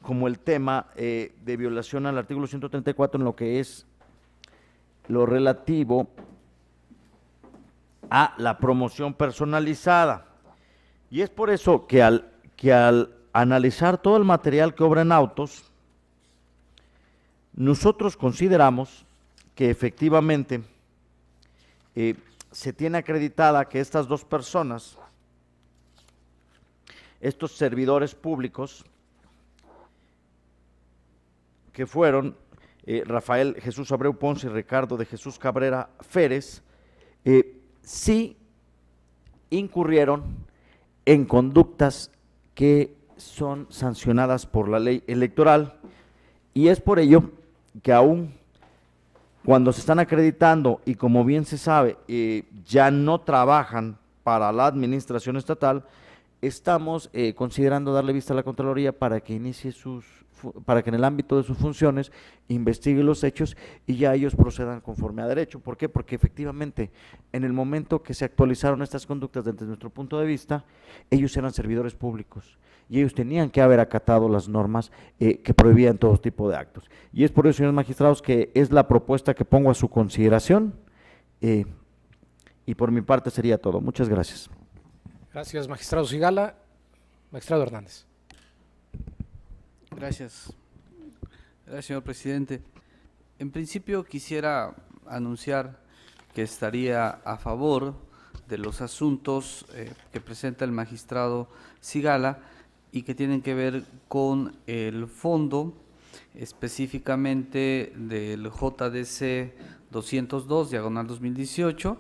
como el tema de violación al artículo 134 en lo que es lo relativo a la promoción personalizada. Y es por eso que al analizar todo el material que obra en autos, nosotros consideramos que efectivamente se tiene acreditada que estas dos personas, estos servidores públicos, que fueron Rafael Jesús Abreu Ponce y Ricardo de Jesús Cabrera Férez, sí incurrieron en conductas que son sancionadas por la ley electoral, y es por ello que aún cuando se están acreditando y como bien se sabe ya no trabajan para la administración estatal, estamos considerando darle vista a la Contraloría para que inicie para que en el ámbito de sus funciones investigue los hechos y ya ellos procedan conforme a derecho. ¿Por qué? Porque efectivamente en el momento que se actualizaron estas conductas desde nuestro punto de vista, ellos eran servidores públicos y ellos tenían que haber acatado las normas que prohibían todo tipo de actos. Y es por eso, señores magistrados, que es la propuesta que pongo a su consideración y por mi parte sería todo. Muchas gracias. Gracias, magistrado Sigala. Magistrado Hernández. Gracias. Gracias, señor presidente. En principio quisiera anunciar que estaría a favor de los asuntos que presenta el magistrado Sigala y que tienen que ver con el fondo, específicamente del JDC 202, diagonal 2018,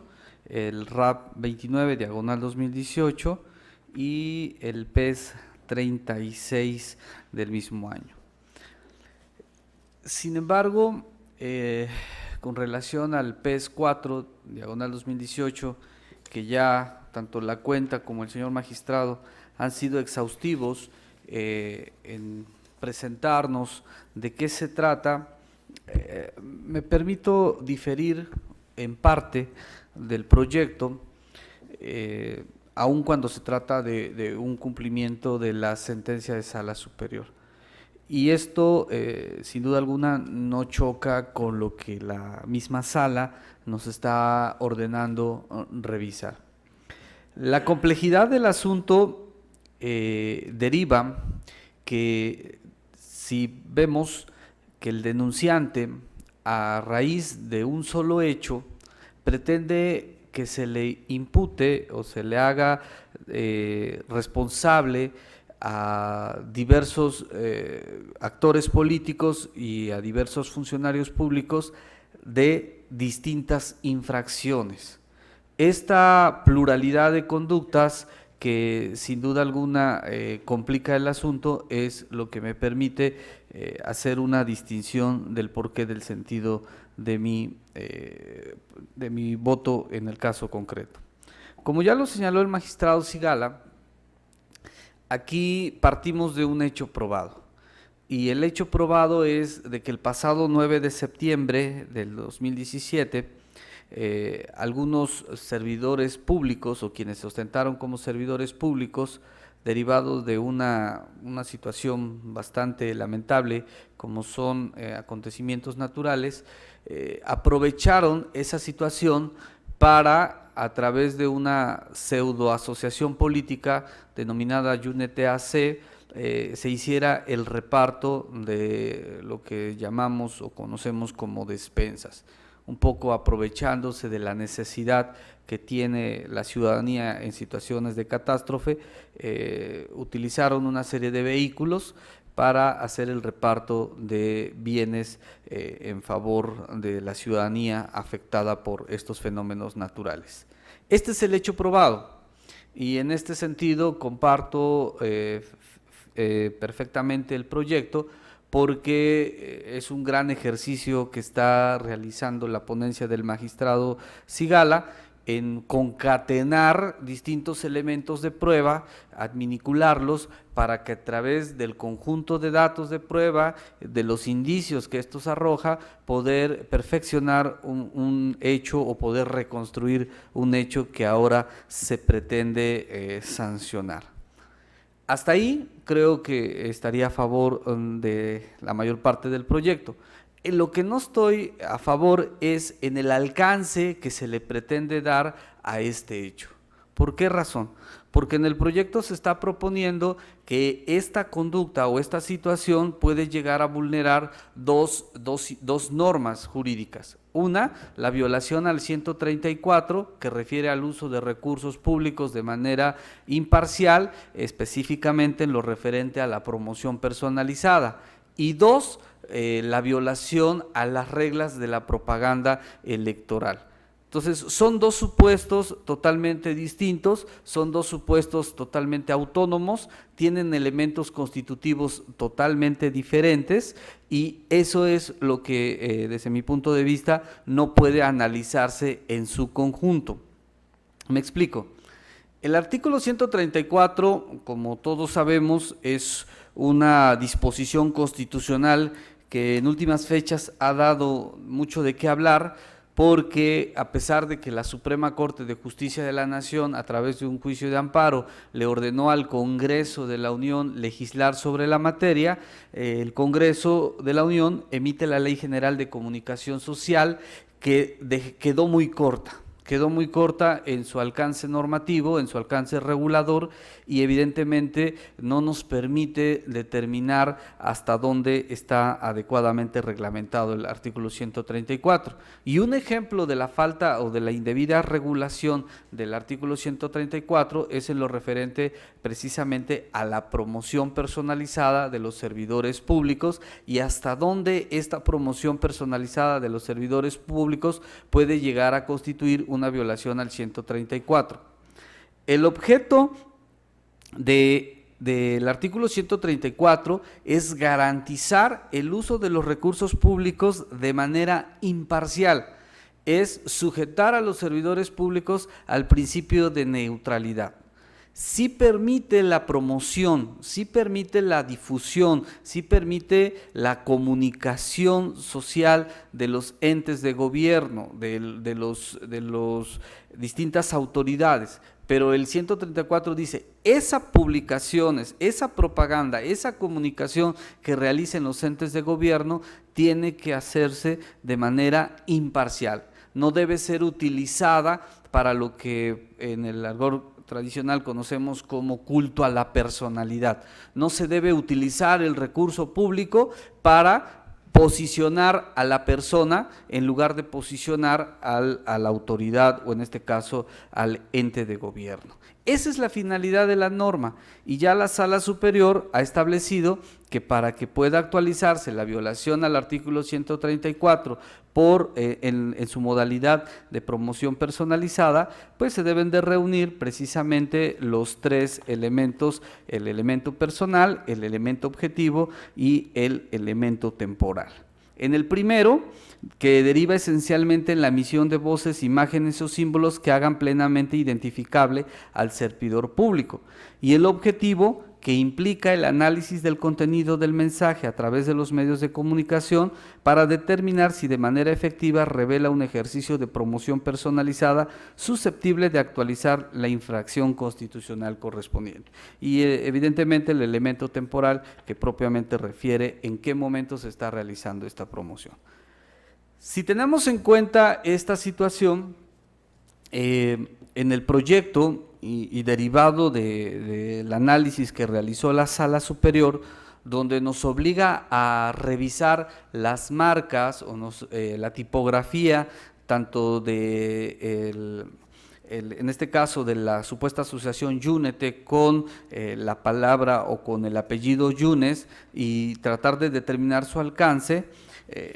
el RAP 29, diagonal 2018 y el PES 36 del mismo año. Sin embargo, con relación al PES 4, diagonal 2018, que ya tanto la cuenta como el señor magistrado han sido exhaustivos en presentarnos de qué se trata, me permito diferir en parte del proyecto, aun cuando se trata de un cumplimiento de la sentencia de Sala Superior. Y esto, sin duda alguna, no choca con lo que la misma Sala nos está ordenando revisar. La complejidad del asunto deriva que si vemos que el denunciante, a raíz de un solo hecho, pretende que se le impute o se le haga responsable a diversos actores políticos y a diversos funcionarios públicos de distintas infracciones. Esta pluralidad de conductas que sin duda alguna complica el asunto es lo que me permite hacer una distinción del porqué del sentido de mi voto en el caso concreto. Como ya lo señaló el magistrado Sigala, aquí partimos de un hecho probado, y el hecho probado es de que el pasado 9 de septiembre del 2017, algunos servidores públicos o quienes se ostentaron como servidores públicos, derivados de una situación bastante lamentable como son acontecimientos naturales, aprovecharon esa situación para, a través de una pseudoasociación política denominada UNET AC, se hiciera el reparto de lo que llamamos o conocemos como despensas, un poco aprovechándose de la necesidad que tiene la ciudadanía en situaciones de catástrofe. Utilizaron una serie de vehículos para hacer el reparto de bienes en favor de la ciudadanía afectada por estos fenómenos naturales. Este es el hecho probado, y en este sentido comparto perfectamente el proyecto, porque es un gran ejercicio que está realizando la ponencia del magistrado Sigala, en concatenar distintos elementos de prueba, adminicularlos, para que a través del conjunto de datos de prueba, de los indicios que estos arroja, poder perfeccionar un hecho o poder reconstruir un hecho que ahora se pretende sancionar. Hasta ahí creo que estaría a favor de la mayor parte del proyecto. En lo que no estoy a favor es en el alcance que se le pretende dar a este hecho. ¿Por qué razón? Porque en el proyecto se está proponiendo que esta conducta o esta situación puede llegar a vulnerar dos normas jurídicas. Una, la violación al 134, que refiere al uso de recursos públicos de manera imparcial, específicamente en lo referente a la promoción personalizada. Y dos, la violación a las reglas de la propaganda electoral. Entonces, son dos supuestos totalmente distintos, son dos supuestos totalmente autónomos, tienen elementos constitutivos totalmente diferentes y eso es lo que, desde mi punto de vista, no puede analizarse en su conjunto. Me explico. El artículo 134, como todos sabemos, es una disposición constitucional que en últimas fechas ha dado mucho de qué hablar, porque a pesar de que la Suprema Corte de Justicia de la Nación, a través de un juicio de amparo, le ordenó al Congreso de la Unión legislar sobre la materia, el Congreso de la Unión emite la Ley General de Comunicación Social, que quedó muy corta en su alcance normativo, en su alcance regulador, y evidentemente no nos permite determinar hasta dónde está adecuadamente reglamentado el artículo 134. Y un ejemplo de la falta o de la indebida regulación del artículo 134 es en lo referente precisamente a la promoción personalizada de los servidores públicos y hasta dónde esta promoción personalizada de los servidores públicos puede llegar a constituir una violación al 134. El objeto del artículo 134 es garantizar el uso de los recursos públicos de manera imparcial, es sujetar a los servidores públicos al principio de neutralidad. Sí permite la promoción, sí permite la difusión, sí permite la comunicación social de los entes de gobierno, de los distintas autoridades, pero el 134 dice, esas publicaciones, esa propaganda, esa comunicación que realicen los entes de gobierno tiene que hacerse de manera imparcial, no debe ser utilizada para lo que en el argot tradicional conocemos como culto a la personalidad. No se debe utilizar el recurso público para posicionar a la persona en lugar de posicionar a la autoridad o en este caso al ente de gobierno. Esa es la finalidad de la norma y ya la Sala Superior ha establecido que para que pueda actualizarse la violación al artículo 134 en su modalidad de promoción personalizada, pues se deben de reunir precisamente los tres elementos, el elemento personal, el elemento objetivo y el elemento temporal. En el primero, que deriva esencialmente en la emisión de voces, imágenes o símbolos que hagan plenamente identificable al servidor público, y el objetivo, que implica el análisis del contenido del mensaje a través de los medios de comunicación para determinar si de manera efectiva revela un ejercicio de promoción personalizada susceptible de actualizar la infracción constitucional correspondiente. Y evidentemente el elemento temporal, que propiamente refiere en qué momento se está realizando esta promoción. Si tenemos en cuenta esta situación, en el proyecto y derivado del análisis que realizó la Sala Superior, donde nos obliga a revisar las marcas o la tipografía, tanto en este caso de la supuesta asociación Yúnete con la palabra o con el apellido Yunes y tratar de determinar su alcance.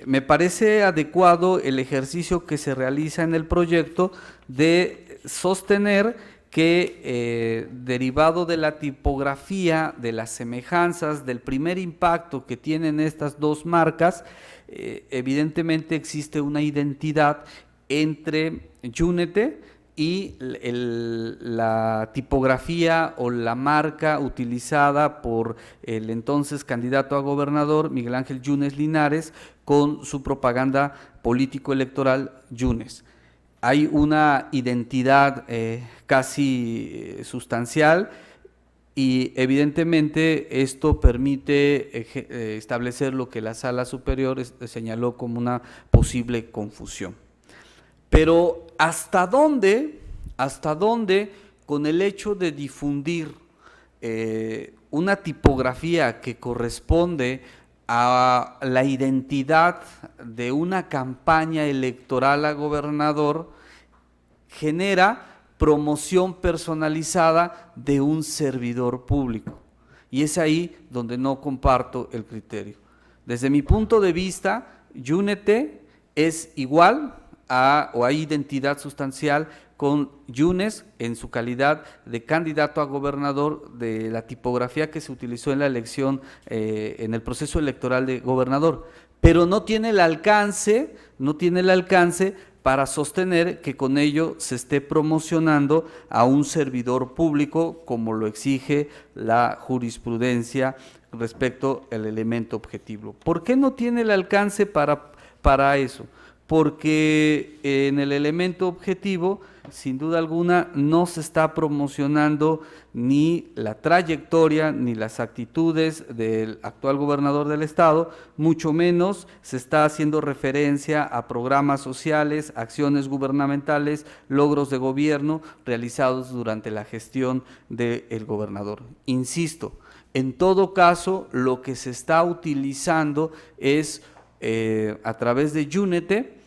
Me parece adecuado el ejercicio que se realiza en el proyecto de sostener que derivado de la tipografía, de las semejanzas, del primer impacto que tienen estas dos marcas, evidentemente existe una identidad entre Yúnete, y la tipografía o la marca utilizada por el entonces candidato a gobernador Miguel Ángel Yunes Linares con su propaganda político-electoral Yunes. Hay una identidad casi sustancial y evidentemente esto permite establecer lo que la Sala Superior señaló como una posible confusión. Pero ¿hasta dónde con el hecho de difundir una tipografía que corresponde a la identidad de una campaña electoral a gobernador genera promoción personalizada de un servidor público? Y es ahí donde no comparto el criterio. Desde mi punto de vista, Yúnete es igual o hay identidad sustancial con Yunes en su calidad de candidato a gobernador de la tipografía que se utilizó en la elección, en el proceso electoral de gobernador, pero no tiene el alcance para sostener que con ello se esté promocionando a un servidor público como lo exige la jurisprudencia respecto al elemento objetivo. ¿Por qué no tiene el alcance para eso? Porque en el elemento objetivo, sin duda alguna, no se está promocionando ni la trayectoria ni las actitudes del actual gobernador del estado, mucho menos se está haciendo referencia a programas sociales, acciones gubernamentales, logros de gobierno realizados durante la gestión del gobernador. Insisto, en todo caso, lo que se está utilizando es a través de Yúnete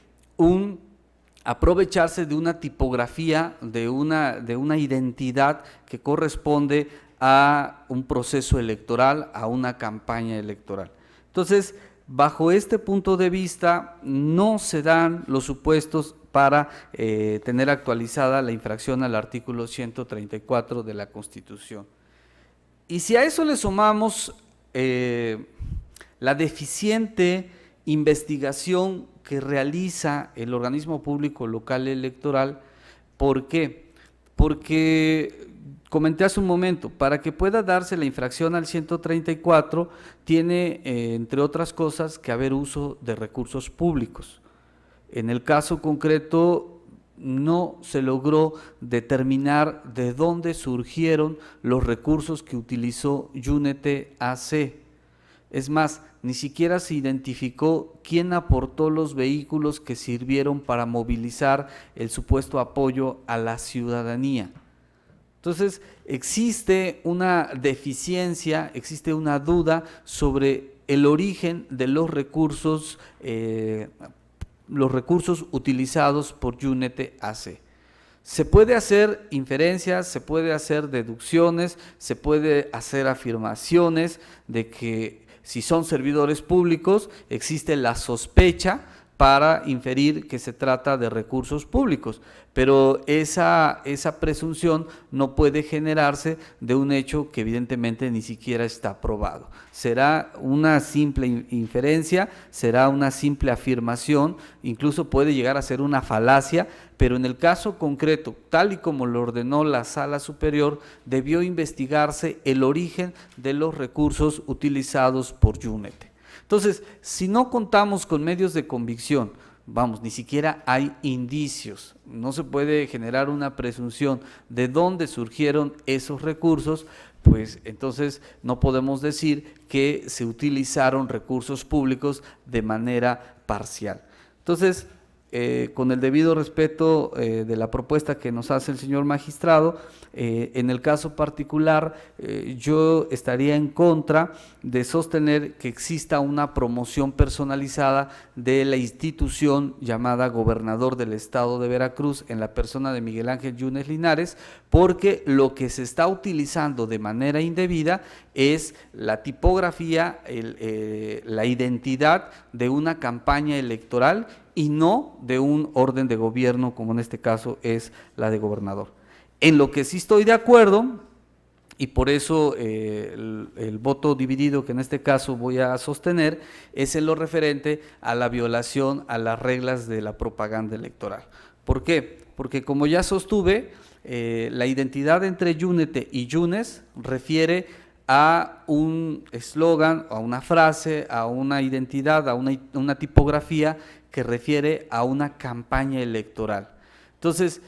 aprovecharse de una tipografía, de una identidad que corresponde a un proceso electoral, a una campaña electoral. Entonces, bajo este punto de vista, no se dan los supuestos para tener actualizada la infracción al artículo 134 de la Constitución. Y si a eso le sumamos la deficiente investigación que realiza el organismo público local electoral. ¿Por qué? Porque comenté hace un momento, para que pueda darse la infracción al 134, tiene, entre otras cosas, que haber uso de recursos públicos. En el caso concreto, no se logró determinar de dónde surgieron los recursos que utilizó Yúnete AC. Es más, ni siquiera se identificó quién aportó los vehículos que sirvieron para movilizar el supuesto apoyo a la ciudadanía. Entonces, existe una deficiencia, existe una duda sobre el origen de los recursos utilizados por Yúnete AC. Se puede hacer inferencias, se puede hacer deducciones, se puede hacer afirmaciones de que si son servidores públicos, existe la sospecha para inferir que se trata de recursos públicos, pero esa presunción no puede generarse de un hecho que evidentemente ni siquiera está probado. Será una simple inferencia, será una simple afirmación, incluso puede llegar a ser una falacia, pero en el caso concreto, tal y como lo ordenó la Sala Superior, debió investigarse el origen de los recursos utilizados por Yúnete. Entonces, si no contamos con medios de convicción, ni siquiera hay indicios, no se puede generar una presunción de dónde surgieron esos recursos, pues entonces no podemos decir que se utilizaron recursos públicos de manera parcial. Entonces, con el debido respeto de la propuesta que nos hace el señor magistrado, en el caso particular yo estaría en contra de sostener que exista una promoción personalizada de la institución llamada Gobernador del Estado de Veracruz en la persona de Miguel Ángel Yunes Linares, porque lo que se está utilizando de manera indebida es la tipografía, la identidad de una campaña electoral y no de un orden de gobierno, como en este caso es la de gobernador. En lo que sí estoy de acuerdo, y por eso el voto dividido que en este caso voy a sostener, es en lo referente a la violación a las reglas de la propaganda electoral. ¿Por qué? porque como ya sostuve, la identidad entre Yúnete y Yunes refiere a un eslogan, a una frase, a una identidad, a una tipografía que refiere a una campaña electoral. Entonces,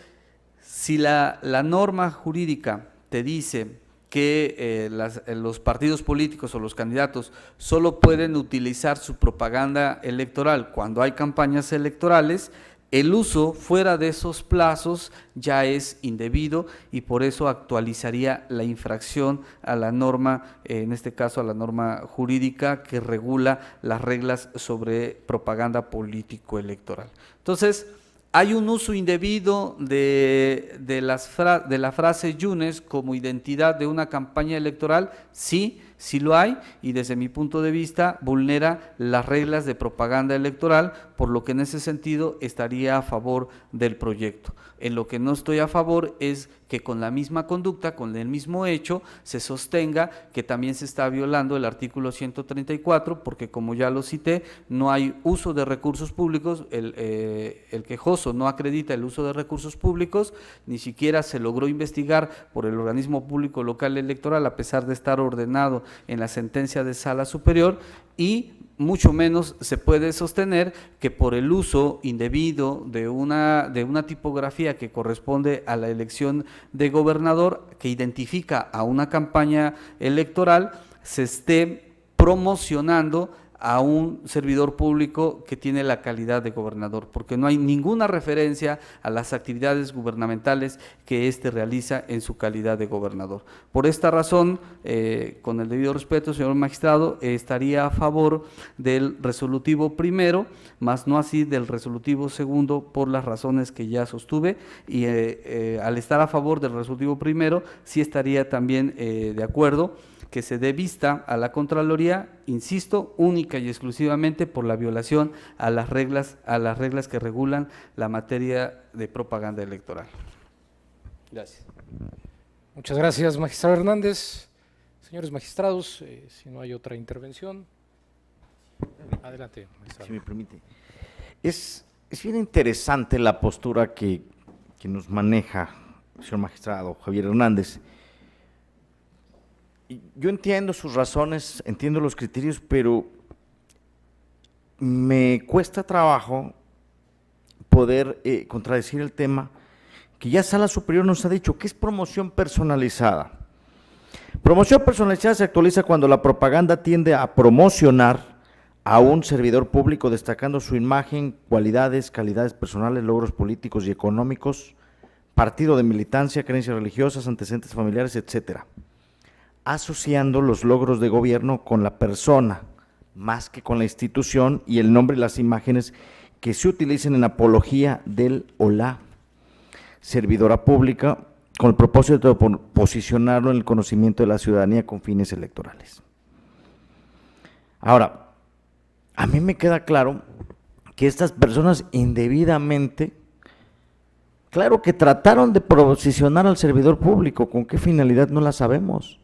si la norma jurídica te dice que los partidos políticos o los candidatos solo pueden utilizar su propaganda electoral cuando hay campañas electorales, el uso fuera de esos plazos ya es indebido y por eso actualizaría la infracción a la norma, en este caso a la norma jurídica que regula las reglas sobre propaganda político-electoral. Entonces, ¿hay un uso indebido de la frase Yunes como identidad de una campaña electoral? Sí, sí lo hay, y desde mi punto de vista vulnera las reglas de propaganda electoral, por lo que en ese sentido estaría a favor del proyecto. En lo que no estoy a favor es que con la misma conducta, con el mismo hecho, se sostenga que también se está violando el artículo 134, porque como ya lo cité, no hay uso de recursos públicos, el quejoso no acredita el uso de recursos públicos, ni siquiera se logró investigar por el organismo público local electoral, a pesar de estar ordenado en la sentencia de sala superior, y mucho menos se puede sostener que por el uso indebido de una tipografía que corresponde a la elección de gobernador, que identifica a una campaña electoral, se esté promocionando a un servidor público que tiene la calidad de gobernador, porque no hay ninguna referencia a las actividades gubernamentales que éste realiza en su calidad de gobernador. Por esta razón, con el debido respeto, señor magistrado, estaría a favor del resolutivo primero, más no así del resolutivo segundo, por las razones que ya sostuve, y al estar a favor del resolutivo primero, sí estaría también de acuerdo que se dé vista a la Contraloría, insisto, única y exclusivamente por la violación a las reglas que regulan la materia de propaganda electoral. Gracias. Muchas gracias, magistrado Hernández. Señores magistrados, si no hay otra intervención, adelante, magistrado. Si me permite. Es bien interesante la postura que nos maneja el señor magistrado Javier Hernández. Yo entiendo sus razones, entiendo los criterios, pero me cuesta trabajo poder contradecir el tema que ya Sala Superior nos ha dicho que es promoción personalizada. Promoción personalizada se actualiza cuando la propaganda tiende a promocionar a un servidor público destacando su imagen, cualidades, calidades personales, logros políticos y económicos, partido de militancia, creencias religiosas, antecedentes familiares, etcétera, asociando los logros de gobierno con la persona, más que con la institución, y el nombre y las imágenes que se utilicen en apología del o la servidora pública, con el propósito de posicionarlo en el conocimiento de la ciudadanía con fines electorales. Ahora, a mí me queda claro que estas personas indebidamente, claro que trataron de posicionar al servidor público, ¿con qué finalidad? No la sabemos.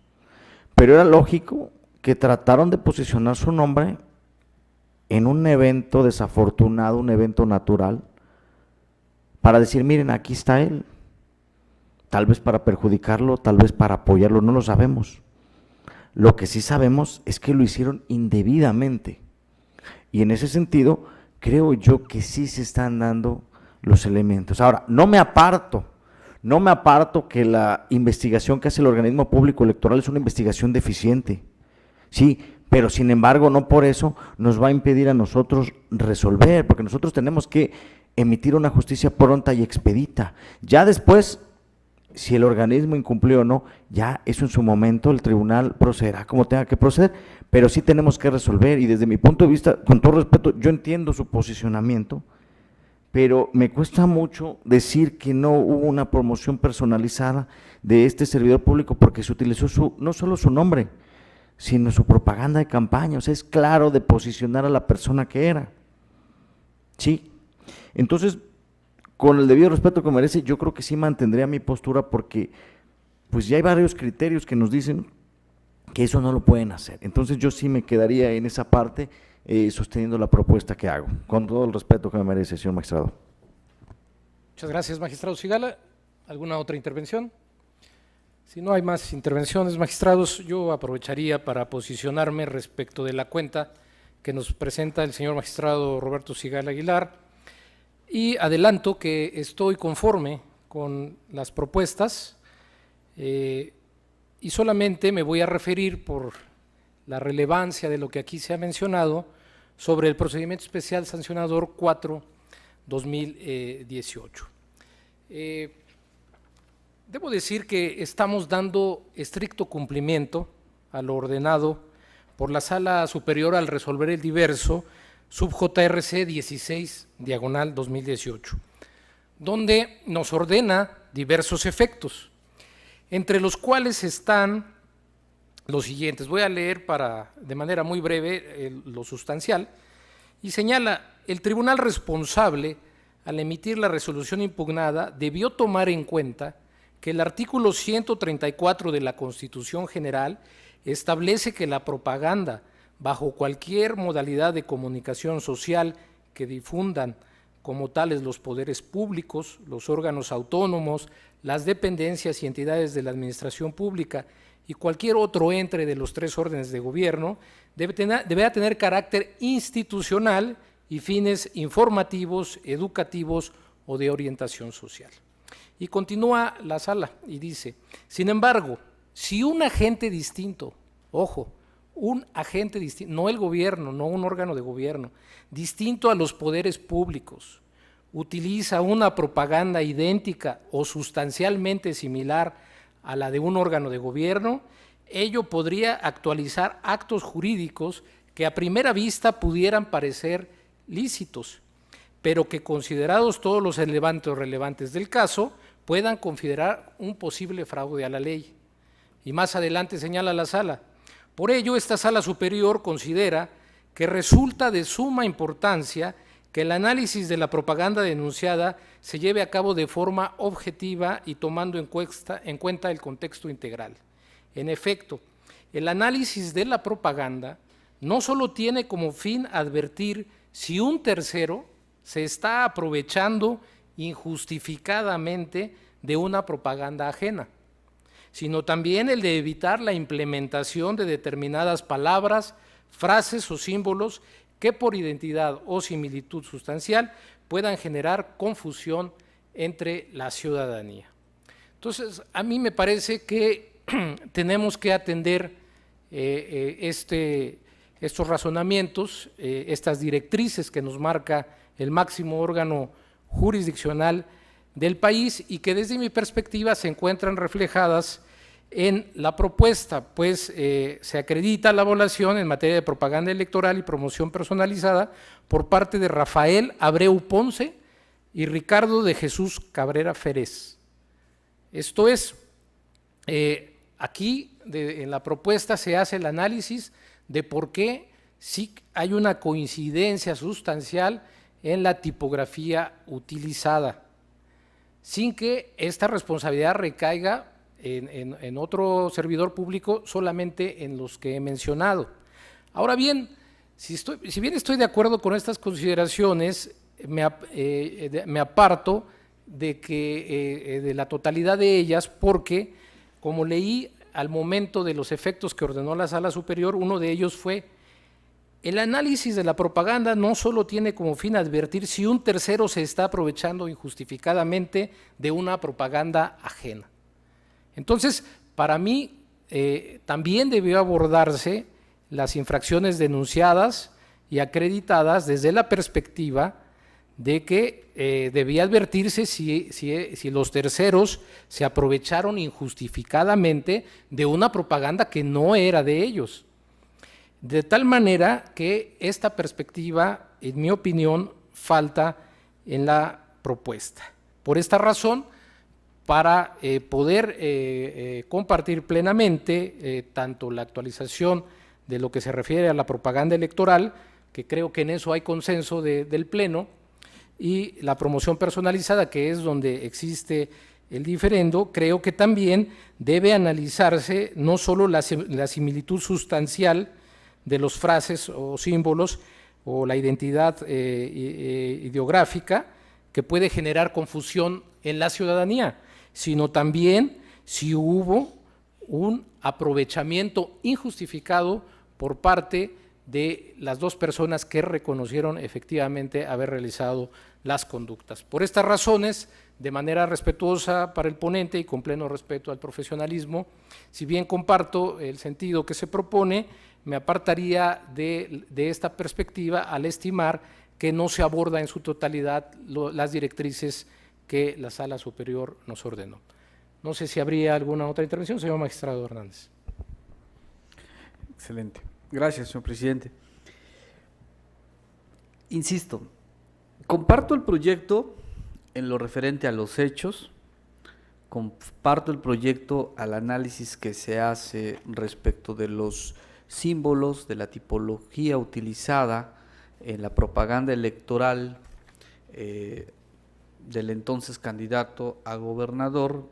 Pero era lógico que trataron de posicionar su nombre en un evento desafortunado, un evento natural, para decir, miren, aquí está él, tal vez para perjudicarlo, tal vez para apoyarlo, no lo sabemos. Lo que sí sabemos es que lo hicieron indebidamente, y en ese sentido, creo yo que sí se están dando los elementos. Ahora, no me aparto que la investigación que hace el organismo público electoral es una investigación deficiente, sí, pero sin embargo no por eso nos va a impedir a nosotros resolver, porque nosotros tenemos que emitir una justicia pronta y expedita. Ya después, si el organismo incumplió o no, ya eso en su momento el tribunal procederá como tenga que proceder, pero sí tenemos que resolver, y desde mi punto de vista, con todo respeto, yo entiendo su posicionamiento, pero me cuesta mucho decir que no hubo una promoción personalizada de este servidor público, porque se utilizó no solo su nombre, sino su propaganda de campaña. O sea, es claro de posicionar a la persona que era. Sí. Entonces, con el debido respeto que merece, yo creo que sí mantendría mi postura, porque pues ya hay varios criterios que nos dicen que eso no lo pueden hacer. Entonces yo sí me quedaría en esa parte, sosteniendo la propuesta que hago, con todo el respeto que me merece, señor magistrado. Muchas gracias, magistrado Sigala. ¿Alguna otra intervención? Si no hay más intervenciones, magistrados, yo aprovecharía para posicionarme respecto de la cuenta que nos presenta el señor magistrado Roberto Sigala Aguilar, y adelanto que estoy conforme con las propuestas y solamente me voy a referir, por la relevancia de lo que aquí se ha mencionado, sobre el procedimiento especial sancionador 4/2018. Debo decir que estamos dando estricto cumplimiento a lo ordenado por la Sala Superior al resolver el diverso sub-JRC 16/2018, donde nos ordena diversos efectos, entre los cuales están los siguientes. Voy a leer de manera muy breve lo sustancial, y señala: el tribunal responsable, al emitir la resolución impugnada, debió tomar en cuenta que el artículo 134 de la Constitución General establece que la propaganda, bajo cualquier modalidad de comunicación social que difundan como tales los poderes públicos, los órganos autónomos, las dependencias y entidades de la administración pública y cualquier otro ente de los tres órdenes de gobierno, deberá tener carácter institucional y fines informativos, educativos o de orientación social. Y continúa la sala y dice: sin embargo, si un agente distinto, ojo, un agente distinto, no el gobierno, no un órgano de gobierno, distinto a los poderes públicos, utiliza una propaganda idéntica o sustancialmente similar a la de un órgano de gobierno, ello podría actualizar actos jurídicos que a primera vista pudieran parecer lícitos, pero que, considerados todos los elementos relevantes del caso, puedan considerar un posible fraude a la ley. Y más adelante señala la sala: por ello, esta Sala Superior considera que resulta de suma importancia que el análisis de la propaganda denunciada se lleve a cabo de forma objetiva y tomando en cuenta el contexto integral. En efecto, el análisis de la propaganda no solo tiene como fin advertir si un tercero se está aprovechando injustificadamente de una propaganda ajena, sino también el de evitar la implementación de determinadas palabras, frases o símbolos que por identidad o similitud sustancial puedan generar confusión entre la ciudadanía. Entonces, a mí me parece que tenemos que atender estos razonamientos, estas directrices que nos marca el máximo órgano jurisdiccional del país y que desde mi perspectiva se encuentran reflejadas en la propuesta, pues se acredita la evaluación en materia de propaganda electoral y promoción personalizada por parte de Rafael Abreu Ponce y Ricardo de Jesús Cabrera Férez. Esto es, aquí en la propuesta se hace el análisis de por qué sí hay una coincidencia sustancial en la tipografía utilizada, sin que esta responsabilidad recaiga en otro servidor público, solamente en los que he mencionado. Ahora bien, si bien estoy de acuerdo con estas consideraciones, me aparto de la totalidad de ellas, porque, como leí al momento de los efectos que ordenó la Sala Superior, uno de ellos fue: el análisis de la propaganda no solo tiene como fin advertir si un tercero se está aprovechando injustificadamente de una propaganda ajena. Entonces, para mí, también debió abordarse las infracciones denunciadas y acreditadas desde la perspectiva de que debía advertirse si los terceros se aprovecharon injustificadamente de una propaganda que no era de ellos. De tal manera que esta perspectiva, en mi opinión, falta en la propuesta. Por esta razón, para poder compartir plenamente tanto la actualización de lo que se refiere a la propaganda electoral, que creo que en eso hay consenso del Pleno, y la promoción personalizada, que es donde existe el diferendo, creo que también debe analizarse no solo la similitud sustancial de las frases o símbolos o la identidad ideográfica que puede generar confusión en la ciudadanía, sino también si hubo un aprovechamiento injustificado por parte de las dos personas que reconocieron efectivamente haber realizado las conductas. Por estas razones, de manera respetuosa para el ponente y con pleno respeto al profesionalismo, si bien comparto el sentido que se propone, me apartaría de esta perspectiva al estimar que no se aborda en su totalidad las directrices que la Sala Superior nos ordenó. No sé si habría alguna otra intervención, señor magistrado Hernández. Excelente. Gracias, señor presidente. Insisto, comparto el proyecto en lo referente a los hechos, comparto el proyecto al análisis que se hace respecto de los símbolos, de la tipología utilizada en la propaganda electoral del entonces candidato a gobernador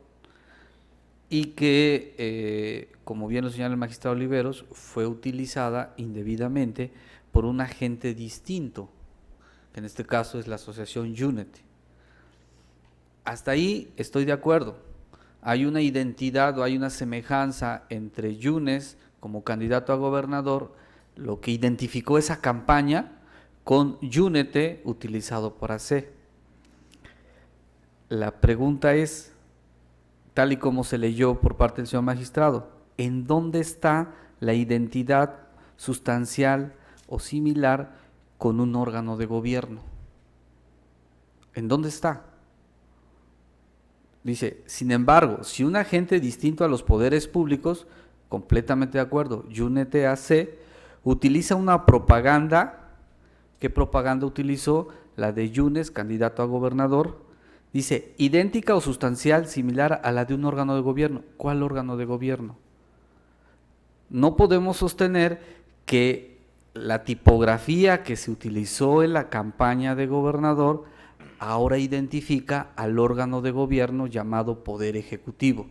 y que, como bien lo señala el magistrado Oliveros, fue utilizada indebidamente por un agente distinto, que en este caso es la asociación Unity. Hasta ahí estoy de acuerdo. Hay una identidad o hay una semejanza entre Yunes como candidato a gobernador, lo que identificó esa campaña con Unity utilizado por AC. La pregunta es, tal y como se leyó por parte del señor magistrado, ¿en dónde está la identidad sustancial o similar con un órgano de gobierno? ¿En dónde está? Dice, sin embargo, si un agente distinto a los poderes públicos, completamente de acuerdo, Unity AC, utiliza una propaganda, ¿qué propaganda utilizó? La de Yunes, candidato a gobernador. Dice, idéntica o sustancial, similar a la de un órgano de gobierno. ¿Cuál órgano de gobierno? No podemos sostener que la tipografía que se utilizó en la campaña de gobernador ahora identifica al órgano de gobierno llamado Poder Ejecutivo.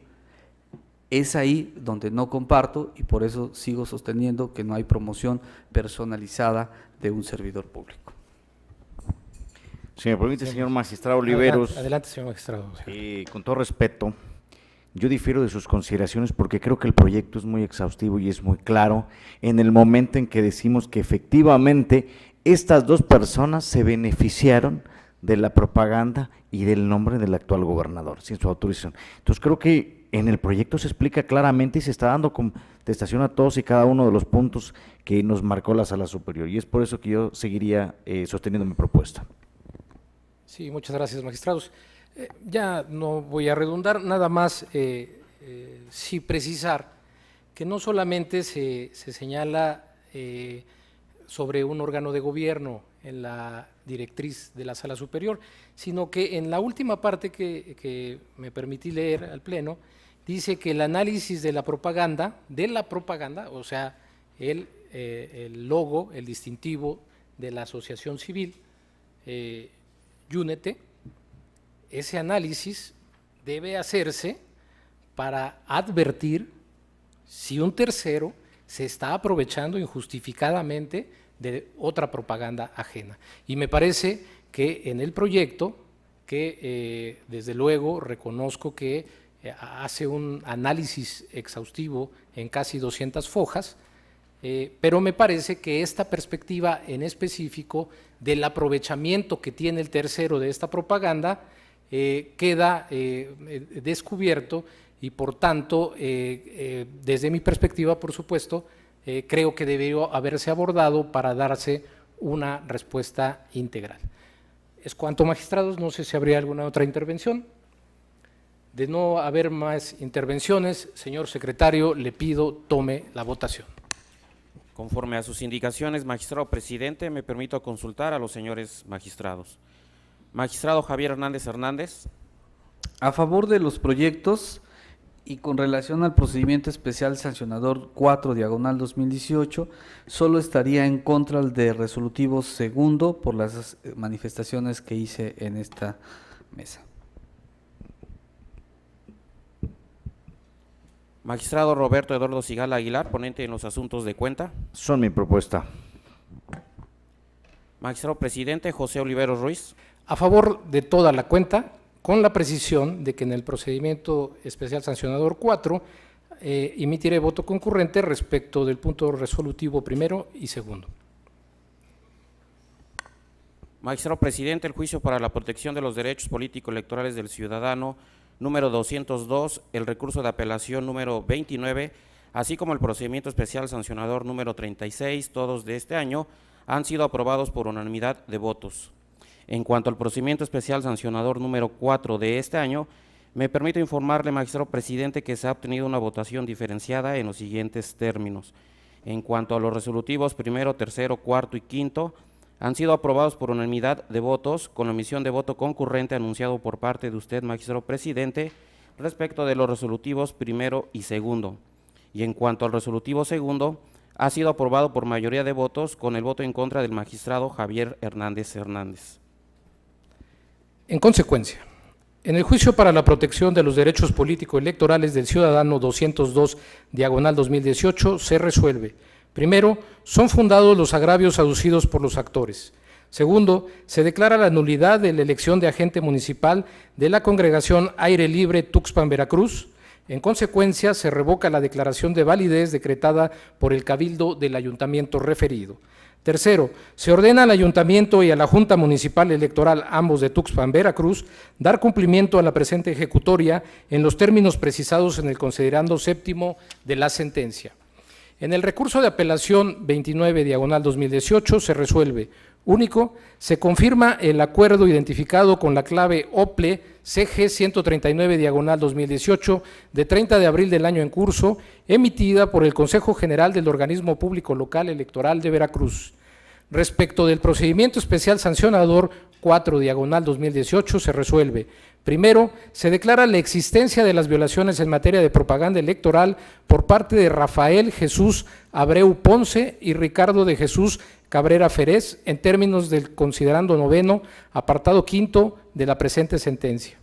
Es ahí donde no comparto y por eso sigo sosteniendo que no hay promoción personalizada de un servidor público. Si me permite, señor magistrado Oliveros, Adelante, señor magistrado. con todo respeto, yo difiero de sus consideraciones porque creo que el proyecto es muy exhaustivo y es muy claro en el momento en que decimos que efectivamente estas dos personas se beneficiaron de la propaganda y del nombre del actual gobernador, sin su autorización. Entonces creo que en el proyecto se explica claramente y se está dando contestación a todos y cada uno de los puntos que nos marcó la Sala Superior, y es por eso que yo seguiría sosteniendo mi propuesta. Sí, muchas gracias, magistrados. Ya no voy a redundar, nada más sí precisar que no solamente se señala sobre un órgano de gobierno en la directriz de la Sala Superior, sino que en la última parte que me permití leer al Pleno, dice que el análisis de la propaganda, o sea, el logo, el distintivo de la asociación civil, Unity, ese análisis debe hacerse para advertir si un tercero se está aprovechando injustificadamente de otra propaganda ajena. Y me parece que en el proyecto, que desde luego reconozco que hace un análisis exhaustivo en casi 200 fojas, pero me parece que esta perspectiva en específico del aprovechamiento que tiene el tercero de esta propaganda queda descubierto y por tanto, desde mi perspectiva, por supuesto, creo que debió haberse abordado para darse una respuesta integral. Es cuanto, magistrados, no sé si habría alguna otra intervención. De no haber más intervenciones, señor secretario, le pido tome la votación. Conforme a sus indicaciones, magistrado presidente, me permito consultar a los señores magistrados. Magistrado Javier Hernández Hernández. A favor de los proyectos y con relación al procedimiento especial sancionador 4/2018, solo estaría en contra del resolutivo segundo por las manifestaciones que hice en esta mesa. Magistrado Roberto Eduardo Sigala Aguilar, ponente en los asuntos de cuenta. Son mi propuesta. Magistrado presidente José Oliveros Ruiz. a favor de toda la cuenta, con la precisión de que en el procedimiento especial sancionador 4 emitiré voto concurrente respecto del punto resolutivo primero y segundo. Magistrado presidente, el juicio para la protección de los derechos político-electorales del ciudadano número 202, el recurso de apelación número 29, así como el procedimiento especial sancionador número 36, todos de este año, han sido aprobados por unanimidad de votos. En cuanto al procedimiento especial sancionador número 4 de este año, me permito informarle, magistrado presidente, que se ha obtenido una votación diferenciada en los siguientes términos. En cuanto a los resolutivos primero, tercero, cuarto y quinto, han sido aprobados por unanimidad de votos, con la emisión de voto concurrente anunciado por parte de usted, magistrado presidente, respecto de los resolutivos primero y segundo. Y en cuanto al resolutivo segundo, ha sido aprobado por mayoría de votos, con el voto en contra del magistrado Javier Hernández Hernández. En consecuencia, en el juicio para la protección de los derechos político-electorales del ciudadano 202/2018 se resuelve: primero, son fundados los agravios aducidos por los actores. Segundo, se declara la nulidad de la elección de agente municipal de la congregación Aire Libre Tuxpan, Veracruz. En consecuencia, se revoca la declaración de validez decretada por el Cabildo del ayuntamiento referido. Tercero, se ordena al Ayuntamiento y a la Junta Municipal Electoral, ambos de Tuxpan, Veracruz, dar cumplimiento a la presente ejecutoria en los términos precisados en el considerando séptimo de la sentencia. En el recurso de apelación 29/2018 se resuelve: único, se confirma el acuerdo identificado con la clave OPLE CG 139/2018 de 30 de abril del año en curso, emitida por el Consejo General del Organismo Público Local Electoral de Veracruz. Respecto del procedimiento especial sancionador 4/2018 se resuelve: primero, se declara la existencia de las violaciones en materia de propaganda electoral por parte de Rafael Jesús Abreu Ponce y Ricardo de Jesús Cabrera Ferez en términos del considerando noveno, apartado quinto de la presente sentencia.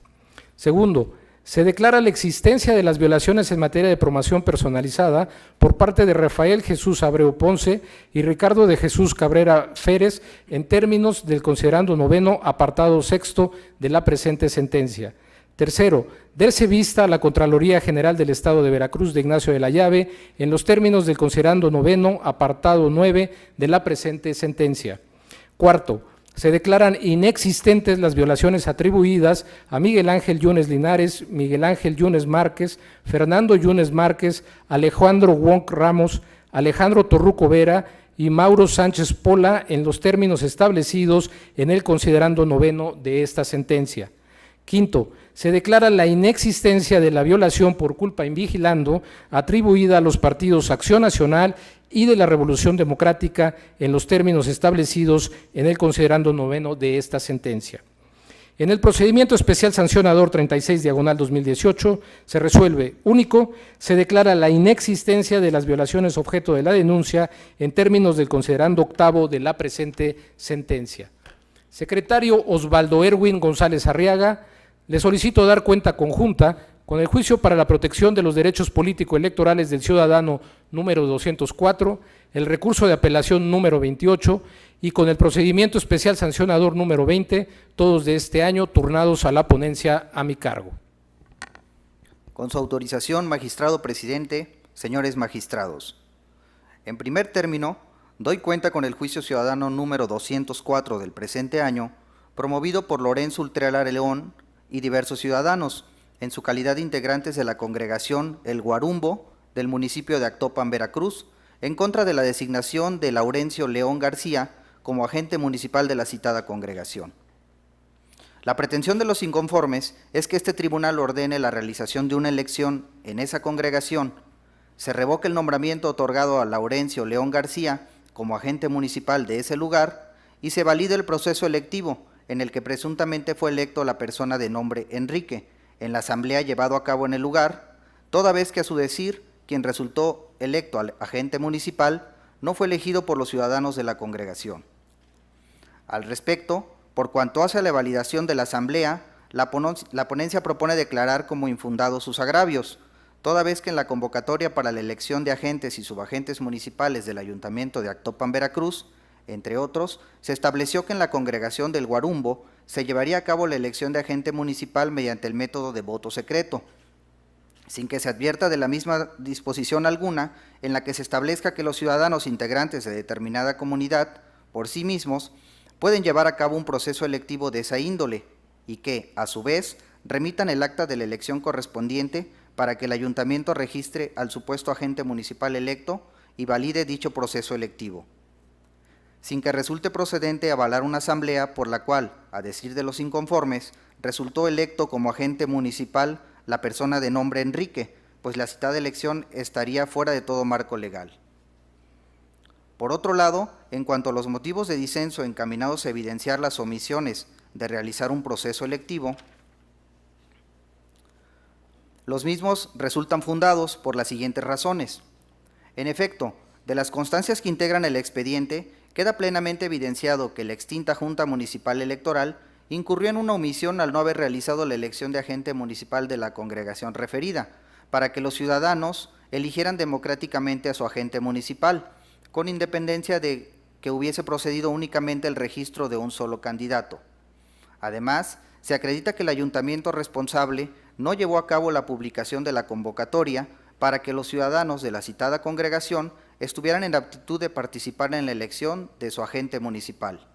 Segundo, se declara la existencia de las violaciones en materia de promoción personalizada por parte de Rafael Jesús Abreu Ponce y Ricardo de Jesús Cabrera Férez en términos del considerando noveno, apartado sexto de la presente sentencia. Tercero, darse vista a la Contraloría General del Estado de Veracruz de Ignacio de la Llave en los términos del considerando noveno, apartado 9 de la presente sentencia. Cuarto, se declaran inexistentes las violaciones atribuidas a Miguel Ángel Yunes Linares, Miguel Ángel Yunes Márquez, Fernando Yunes Márquez, Alejandro Wong Ramos, Alejandro Torruco Vera y Mauro Sánchez Pola en los términos establecidos en el considerando noveno de esta sentencia. Quinto, se declara la inexistencia de la violación por culpa invigilando atribuida a los partidos Acción Nacional y de la Revolución Democrática en los términos establecidos en el considerando noveno de esta sentencia. En el procedimiento especial sancionador 36/2018 se resuelve: único, se declara la inexistencia de las violaciones objeto de la denuncia en términos del considerando octavo de la presente sentencia. Secretario Osvaldo Erwin González Arriaga, le solicito dar cuenta conjunta con el juicio para la protección de los derechos político-electorales del ciudadano número 204, el recurso de apelación número 28 y con el procedimiento especial sancionador número 20, todos de este año, turnados a la ponencia a mi cargo. Con su autorización, magistrado presidente, señores magistrados. En primer término, doy cuenta con el juicio ciudadano número 204 del presente año, promovido por Lorenzo Ultrealar León y diversos ciudadanos, en su calidad de integrantes de la congregación El Guarumbo del municipio de Actopan, Veracruz, en contra de la designación de Laurencio León García como agente municipal de la citada congregación. La pretensión de los inconformes es que este tribunal ordene la realización de una elección en esa congregación, se revoque el nombramiento otorgado a Laurencio León García como agente municipal de ese lugar y se valide el proceso electivo en el que presuntamente fue electo la persona de nombre Enrique, en la asamblea llevado a cabo en el lugar, toda vez que a su decir, quien resultó electo agente municipal no fue elegido por los ciudadanos de la congregación. Al respecto, por cuanto hace a la validación de la asamblea, la ponencia propone declarar como infundados sus agravios, toda vez que en la convocatoria para la elección de agentes y subagentes municipales del Ayuntamiento de Actopan, Veracruz, entre otros, se estableció que en la congregación del Guarumbo se llevaría a cabo la elección de agente municipal mediante el método de voto secreto, sin que se advierta de la misma disposición alguna en la que se establezca que los ciudadanos integrantes de determinada comunidad, por sí mismos, pueden llevar a cabo un proceso electivo de esa índole y que, a su vez, remitan el acta de la elección correspondiente para que el ayuntamiento registre al supuesto agente municipal electo y valide dicho proceso electivo, sin que resulte procedente avalar una asamblea por la cual, a decir de los inconformes, resultó electo como agente municipal la persona de nombre Enrique, pues la citada elección estaría fuera de todo marco legal. Por otro lado, en cuanto a los motivos de disenso encaminados a evidenciar las omisiones de realizar un proceso electivo, los mismos resultan fundados por las siguientes razones. En efecto, de las constancias que integran el expediente, queda plenamente evidenciado que la extinta Junta Municipal Electoral incurrió en una omisión al no haber realizado la elección de agente municipal de la congregación referida, para que los ciudadanos eligieran democráticamente a su agente municipal, con independencia de que hubiese procedido únicamente el registro de un solo candidato. Además, se acredita que el ayuntamiento responsable no llevó a cabo la publicación de la convocatoria para que los ciudadanos de la citada congregación estuvieran en aptitud de participar en la elección de su agente municipal.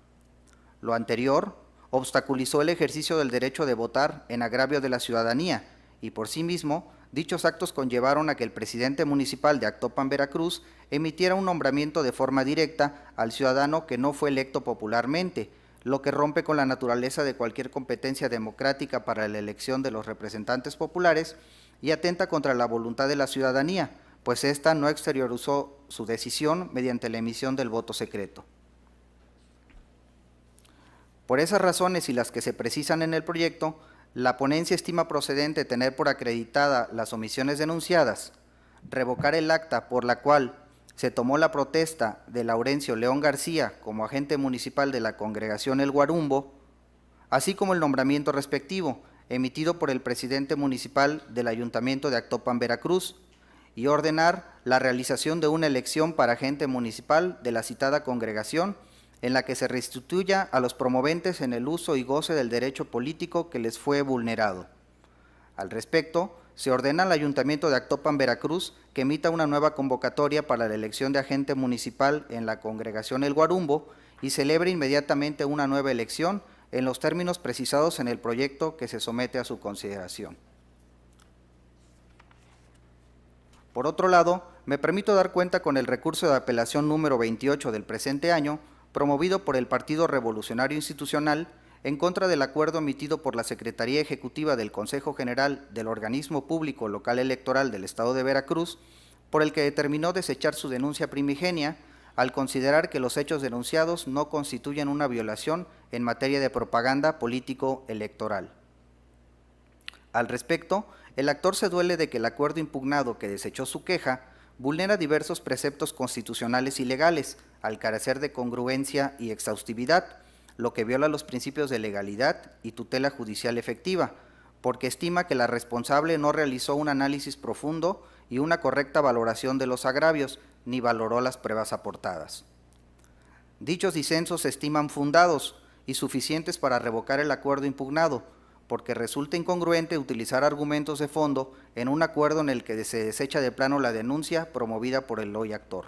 Lo anterior obstaculizó el ejercicio del derecho de votar en agravio de la ciudadanía y por sí mismo, dichos actos conllevaron a que el presidente municipal de Actopan, Veracruz, emitiera un nombramiento de forma directa al ciudadano que no fue electo popularmente, lo que rompe con la naturaleza de cualquier competencia democrática para la elección de los representantes populares y atenta contra la voluntad de la ciudadanía, pues ésta no exteriorizó su decisión mediante la emisión del voto secreto. Por esas razones y las que se precisan en el proyecto, la ponencia estima procedente tener por acreditada las omisiones denunciadas, revocar el acta por la cual se tomó la protesta de Laurencio León García como agente municipal de la congregación El Guarumbo, así como el nombramiento respectivo emitido por el presidente municipal del Ayuntamiento de Actopan, Veracruz, y ordenar la realización de una elección para agente municipal de la citada congregación en la que se restituya a los promoventes en el uso y goce del derecho político que les fue vulnerado. Al respecto, se ordena al Ayuntamiento de Actopan, Veracruz, que emita una nueva convocatoria para la elección de agente municipal en la congregación El Guarumbo y celebre inmediatamente una nueva elección en los términos precisados en el proyecto que se somete a su consideración. Por otro lado, me permito dar cuenta con el recurso de apelación número 28 del presente año, promovido por el Partido Revolucionario Institucional, en contra del acuerdo emitido por la Secretaría Ejecutiva del Consejo General del Organismo Público Local Electoral del Estado de Veracruz, por el que determinó desechar su denuncia primigenia al considerar que los hechos denunciados no constituyen una violación en materia de propaganda político-electoral. Al respecto, el actor se duele de que el acuerdo impugnado que desechó su queja vulnera diversos preceptos constitucionales y legales, al carecer de congruencia y exhaustividad, lo que viola los principios de legalidad y tutela judicial efectiva, porque estima que la responsable no realizó un análisis profundo y una correcta valoración de los agravios, ni valoró las pruebas aportadas. Dichos disensos se estiman fundados y suficientes para revocar el acuerdo impugnado, porque resulta incongruente utilizar argumentos de fondo en un acuerdo en el que se desecha de plano la denuncia promovida por el hoy actor.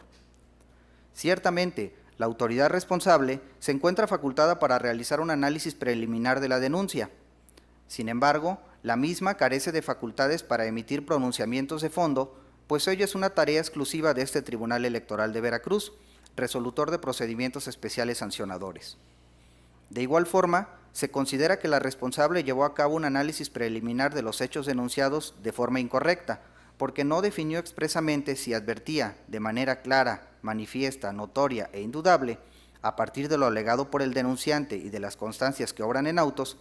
Ciertamente, la autoridad responsable se encuentra facultada para realizar un análisis preliminar de la denuncia. Sin embargo, la misma carece de facultades para emitir pronunciamientos de fondo, pues ello es una tarea exclusiva de este Tribunal Electoral de Veracruz, resolutor de procedimientos especiales sancionadores. De igual forma, se considera que la responsable llevó a cabo un análisis preliminar de los hechos denunciados de forma incorrecta, porque no definió expresamente si advertía de manera clara, manifiesta, notoria e indudable, a partir de lo alegado por el denunciante y de las constancias que obran en autos,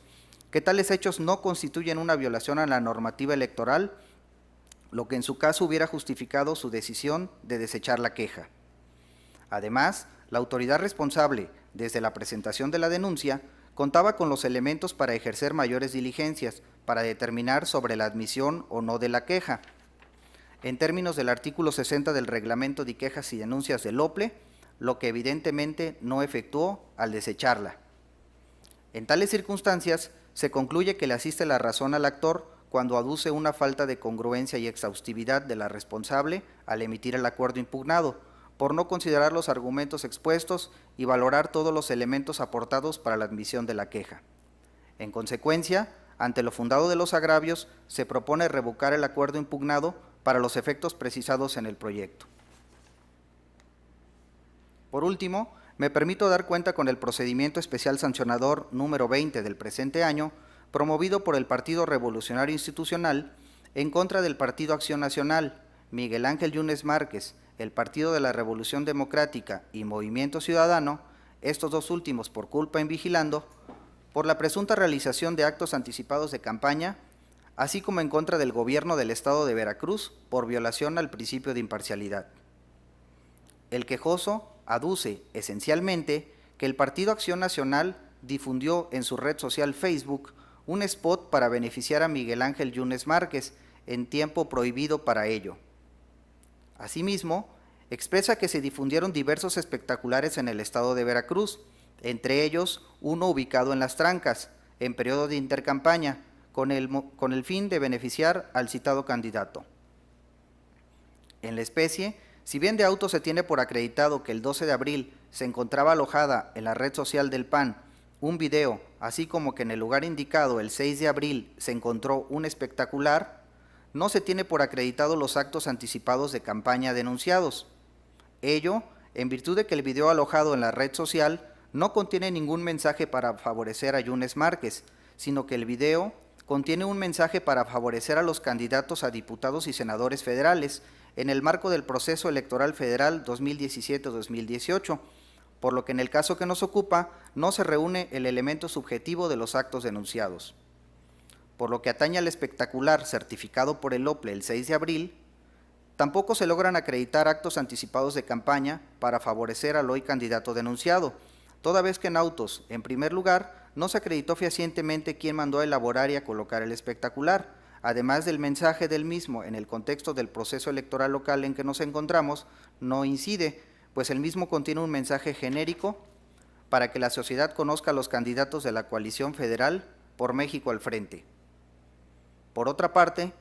que tales hechos no constituyen una violación a la normativa electoral, lo que en su caso hubiera justificado su decisión de desechar la queja. Además, la autoridad responsable, desde la presentación de la denuncia, contaba con los elementos para ejercer mayores diligencias para determinar sobre la admisión o no de la queja. En términos del artículo 60 del Reglamento de Quejas y Denuncias del OPLE, lo que evidentemente no efectuó al desecharla. En tales circunstancias, se concluye que le asiste la razón al actor cuando aduce una falta de congruencia y exhaustividad de la responsable al emitir el acuerdo impugnado, por no considerar los argumentos expuestos y valorar todos los elementos aportados para la admisión de la queja. En consecuencia, ante lo fundado de los agravios, se propone revocar el acuerdo impugnado para los efectos precisados en el proyecto. Por último, me permito dar cuenta con el procedimiento especial sancionador número 20 del presente año, promovido por el Partido Revolucionario Institucional en contra del Partido Acción Nacional, Miguel Ángel Yunes Márquez, el Partido de la Revolución Democrática y Movimiento Ciudadano, estos dos últimos por culpa en vigilando, por la presunta realización de actos anticipados de campaña, así como en contra del Gobierno del Estado de Veracruz por violación al principio de imparcialidad. El quejoso aduce, esencialmente, que el Partido Acción Nacional difundió en su red social Facebook un spot para beneficiar a Miguel Ángel Yunes Márquez en tiempo prohibido para ello. Asimismo, expresa que se difundieron diversos espectaculares en el estado de Veracruz, entre ellos uno ubicado en Las Trancas, en periodo de intercampaña, con el fin de beneficiar al citado candidato. En la especie, si bien de auto se tiene por acreditado que el 12 de abril se encontraba alojada en la red social del PAN un video, así como que en el lugar indicado el 6 de abril se encontró un espectacular, no se tiene por acreditado los actos anticipados de campaña denunciados. Ello, en virtud de que el video alojado en la red social no contiene ningún mensaje para favorecer a Yunes Márquez, sino que el video contiene un mensaje para favorecer a los candidatos a diputados y senadores federales en el marco del proceso electoral federal 2017-2018, por lo que en el caso que nos ocupa no se reúne el elemento subjetivo de los actos denunciados. Por lo que atañe al espectacular certificado por el OPLE el 6 de abril, tampoco se logran acreditar actos anticipados de campaña para favorecer al hoy candidato denunciado, toda vez que en autos, en primer lugar, no se acreditó fehacientemente quién mandó a elaborar y a colocar el espectacular, además del mensaje del mismo en el contexto del proceso electoral local en que nos encontramos, no incide, pues el mismo contiene un mensaje genérico para que la sociedad conozca a los candidatos de la coalición federal por México al frente. Por otra parte,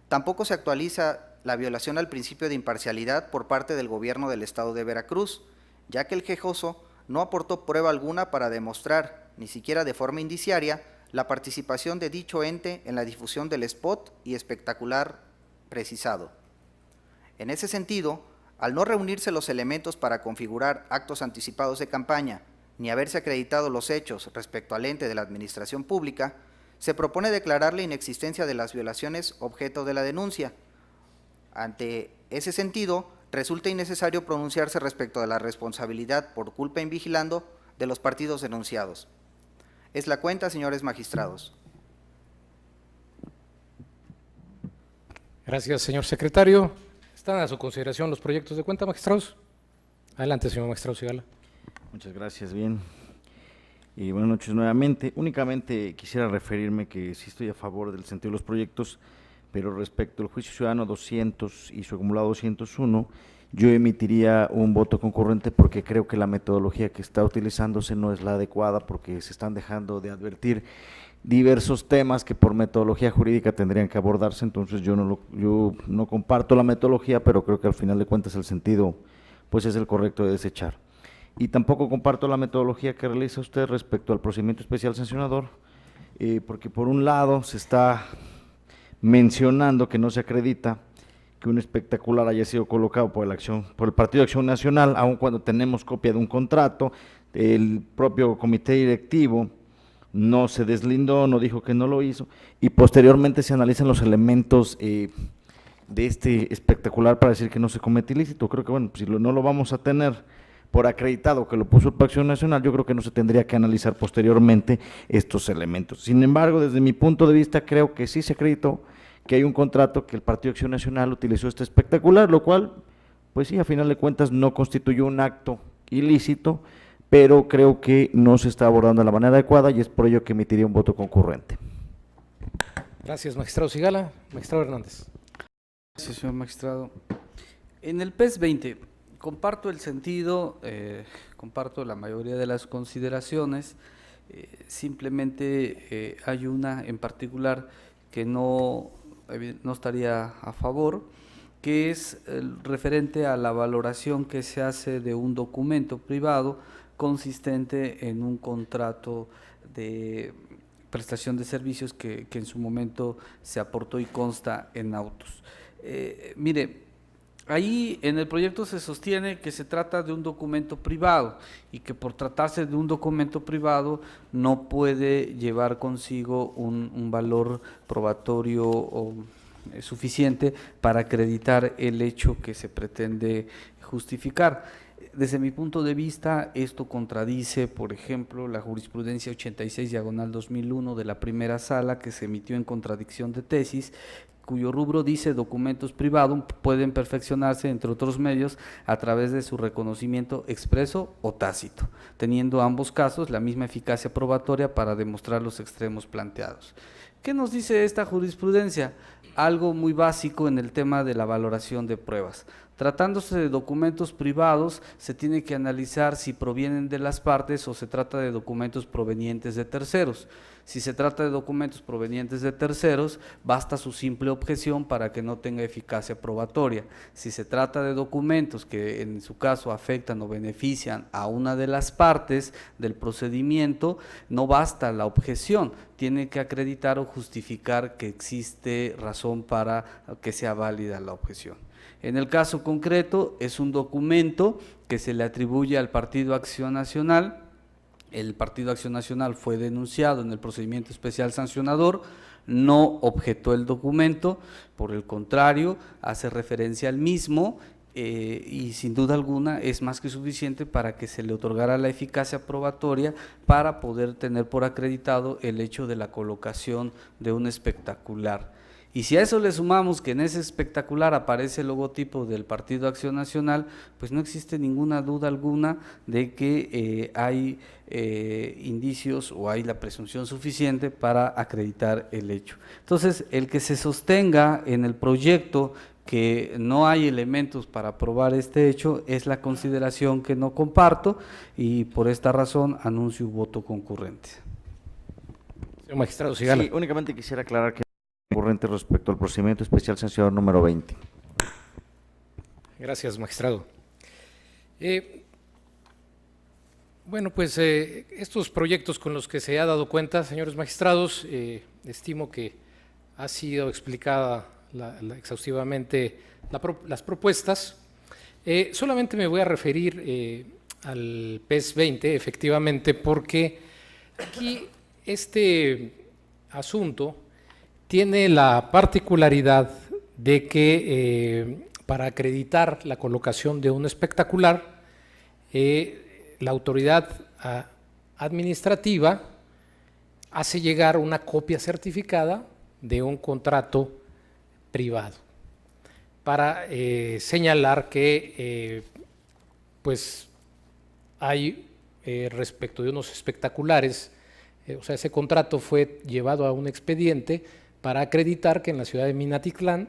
tampoco se actualiza la violación al principio de imparcialidad por parte del gobierno del estado de Veracruz, ya que el quejoso no aportó prueba alguna para demostrar, ni siquiera de forma indiciaria, la participación de dicho ente en la difusión del spot y espectacular precisado. En ese sentido, al no reunirse los elementos para configurar actos anticipados de campaña, ni haberse acreditado los hechos respecto al ente de la administración pública, se propone declarar la inexistencia de las violaciones objeto de la denuncia. Ante ese sentido, resulta innecesario pronunciarse respecto de la responsabilidad por culpa en vigilando de los partidos denunciados. Es la cuenta, señores magistrados. Gracias, señor secretario. ¿Están a su consideración los proyectos de cuenta, magistrados? Adelante, señor magistrado Sigala. Muchas gracias, bien. Y buenas noches nuevamente. Únicamente quisiera referirme que sí estoy a favor del sentido de los proyectos, pero respecto al juicio ciudadano 200 y su acumulado 201, yo emitiría un voto concurrente porque creo que la metodología que está utilizándose no es la adecuada, porque se están dejando de advertir diversos temas que por metodología jurídica tendrían que abordarse. Entonces yo no comparto la metodología, pero creo que al final de cuentas el sentido pues es el correcto de desechar. Y tampoco comparto la metodología que realiza usted respecto al procedimiento especial sancionador, porque por un lado se está mencionando que no se acredita que un espectacular haya sido colocado por el Partido de Acción Nacional, aun cuando tenemos copia de un contrato. El propio comité directivo no se deslindó, no dijo que no lo hizo, y posteriormente se analizan los elementos de este espectacular para decir que no se comete ilícito. Creo que, bueno, si no lo vamos a tener por acreditado que lo puso el Partido Acción Nacional, yo creo que no se tendría que analizar posteriormente estos elementos. Sin embargo, desde mi punto de vista, creo que sí se acreditó que hay un contrato que el Partido Acción Nacional utilizó este espectacular, lo cual, pues sí, a final de cuentas no constituyó un acto ilícito, pero creo que no se está abordando de la manera adecuada y es por ello que emitiría un voto concurrente. Gracias, magistrado Sigala. Magistrado Hernández. Gracias, señor magistrado. En el PES 20, comparto el sentido, comparto la mayoría de las consideraciones Simplemente hay una en particular que no estaría a favor, que es el referente a la valoración que se hace de un documento privado consistente en un contrato de prestación de servicios que en su momento se aportó y consta en autos. Mire, ahí en el proyecto se sostiene que se trata de un documento privado y que por tratarse de un documento privado no puede llevar consigo un valor probatorio o suficiente para acreditar el hecho que se pretende justificar. Desde mi punto de vista, esto contradice, por ejemplo, la jurisprudencia 86/2001 de la primera sala que se emitió en contradicción de tesis, cuyo rubro dice documentos privados pueden perfeccionarse, entre otros medios, a través de su reconocimiento expreso o tácito, teniendo ambos casos la misma eficacia probatoria para demostrar los extremos planteados. ¿Qué nos dice esta jurisprudencia? Algo muy básico en el tema de la valoración de pruebas. Tratándose de documentos privados, se tiene que analizar si provienen de las partes o se trata de documentos provenientes de terceros. Si se trata de documentos provenientes de terceros, basta su simple objeción para que no tenga eficacia probatoria. Si se trata de documentos que en su caso afectan o benefician a una de las partes del procedimiento, no basta la objeción, tiene que acreditar o justificar que existe razón para que sea válida la objeción. En el caso concreto, es un documento que se le atribuye al Partido Acción Nacional. El Partido Acción Nacional fue denunciado en el procedimiento especial sancionador, no objetó el documento, por el contrario, hace referencia al mismo y sin duda alguna es más que suficiente para que se le otorgara la eficacia probatoria para poder tener por acreditado el hecho de la colocación de un espectacular. Y si a eso le sumamos que en ese espectacular aparece el logotipo del Partido Acción Nacional, pues no existe ninguna duda alguna de que hay indicios o hay la presunción suficiente para acreditar el hecho. Entonces, el que se sostenga en el proyecto que no hay elementos para probar este hecho es la consideración que no comparto y por esta razón anuncio voto concurrente. Señor magistrado Sigala. Sí, únicamente quisiera aclarar que concurrente respecto al procedimiento especial sancionador número 20. Gracias, magistrado. Bueno, pues estos proyectos con los que se ha dado cuenta, señores magistrados, estimo que ha sido explicada exhaustivamente las propuestas. Solamente me voy a referir al PES 20, efectivamente, porque aquí este asunto tiene la particularidad de que para acreditar la colocación de un espectacular, la autoridad administrativa hace llegar una copia certificada de un contrato privado para señalar que pues hay respecto de unos espectaculares, o sea, ese contrato fue llevado a un expediente para acreditar que en la ciudad de Minatitlán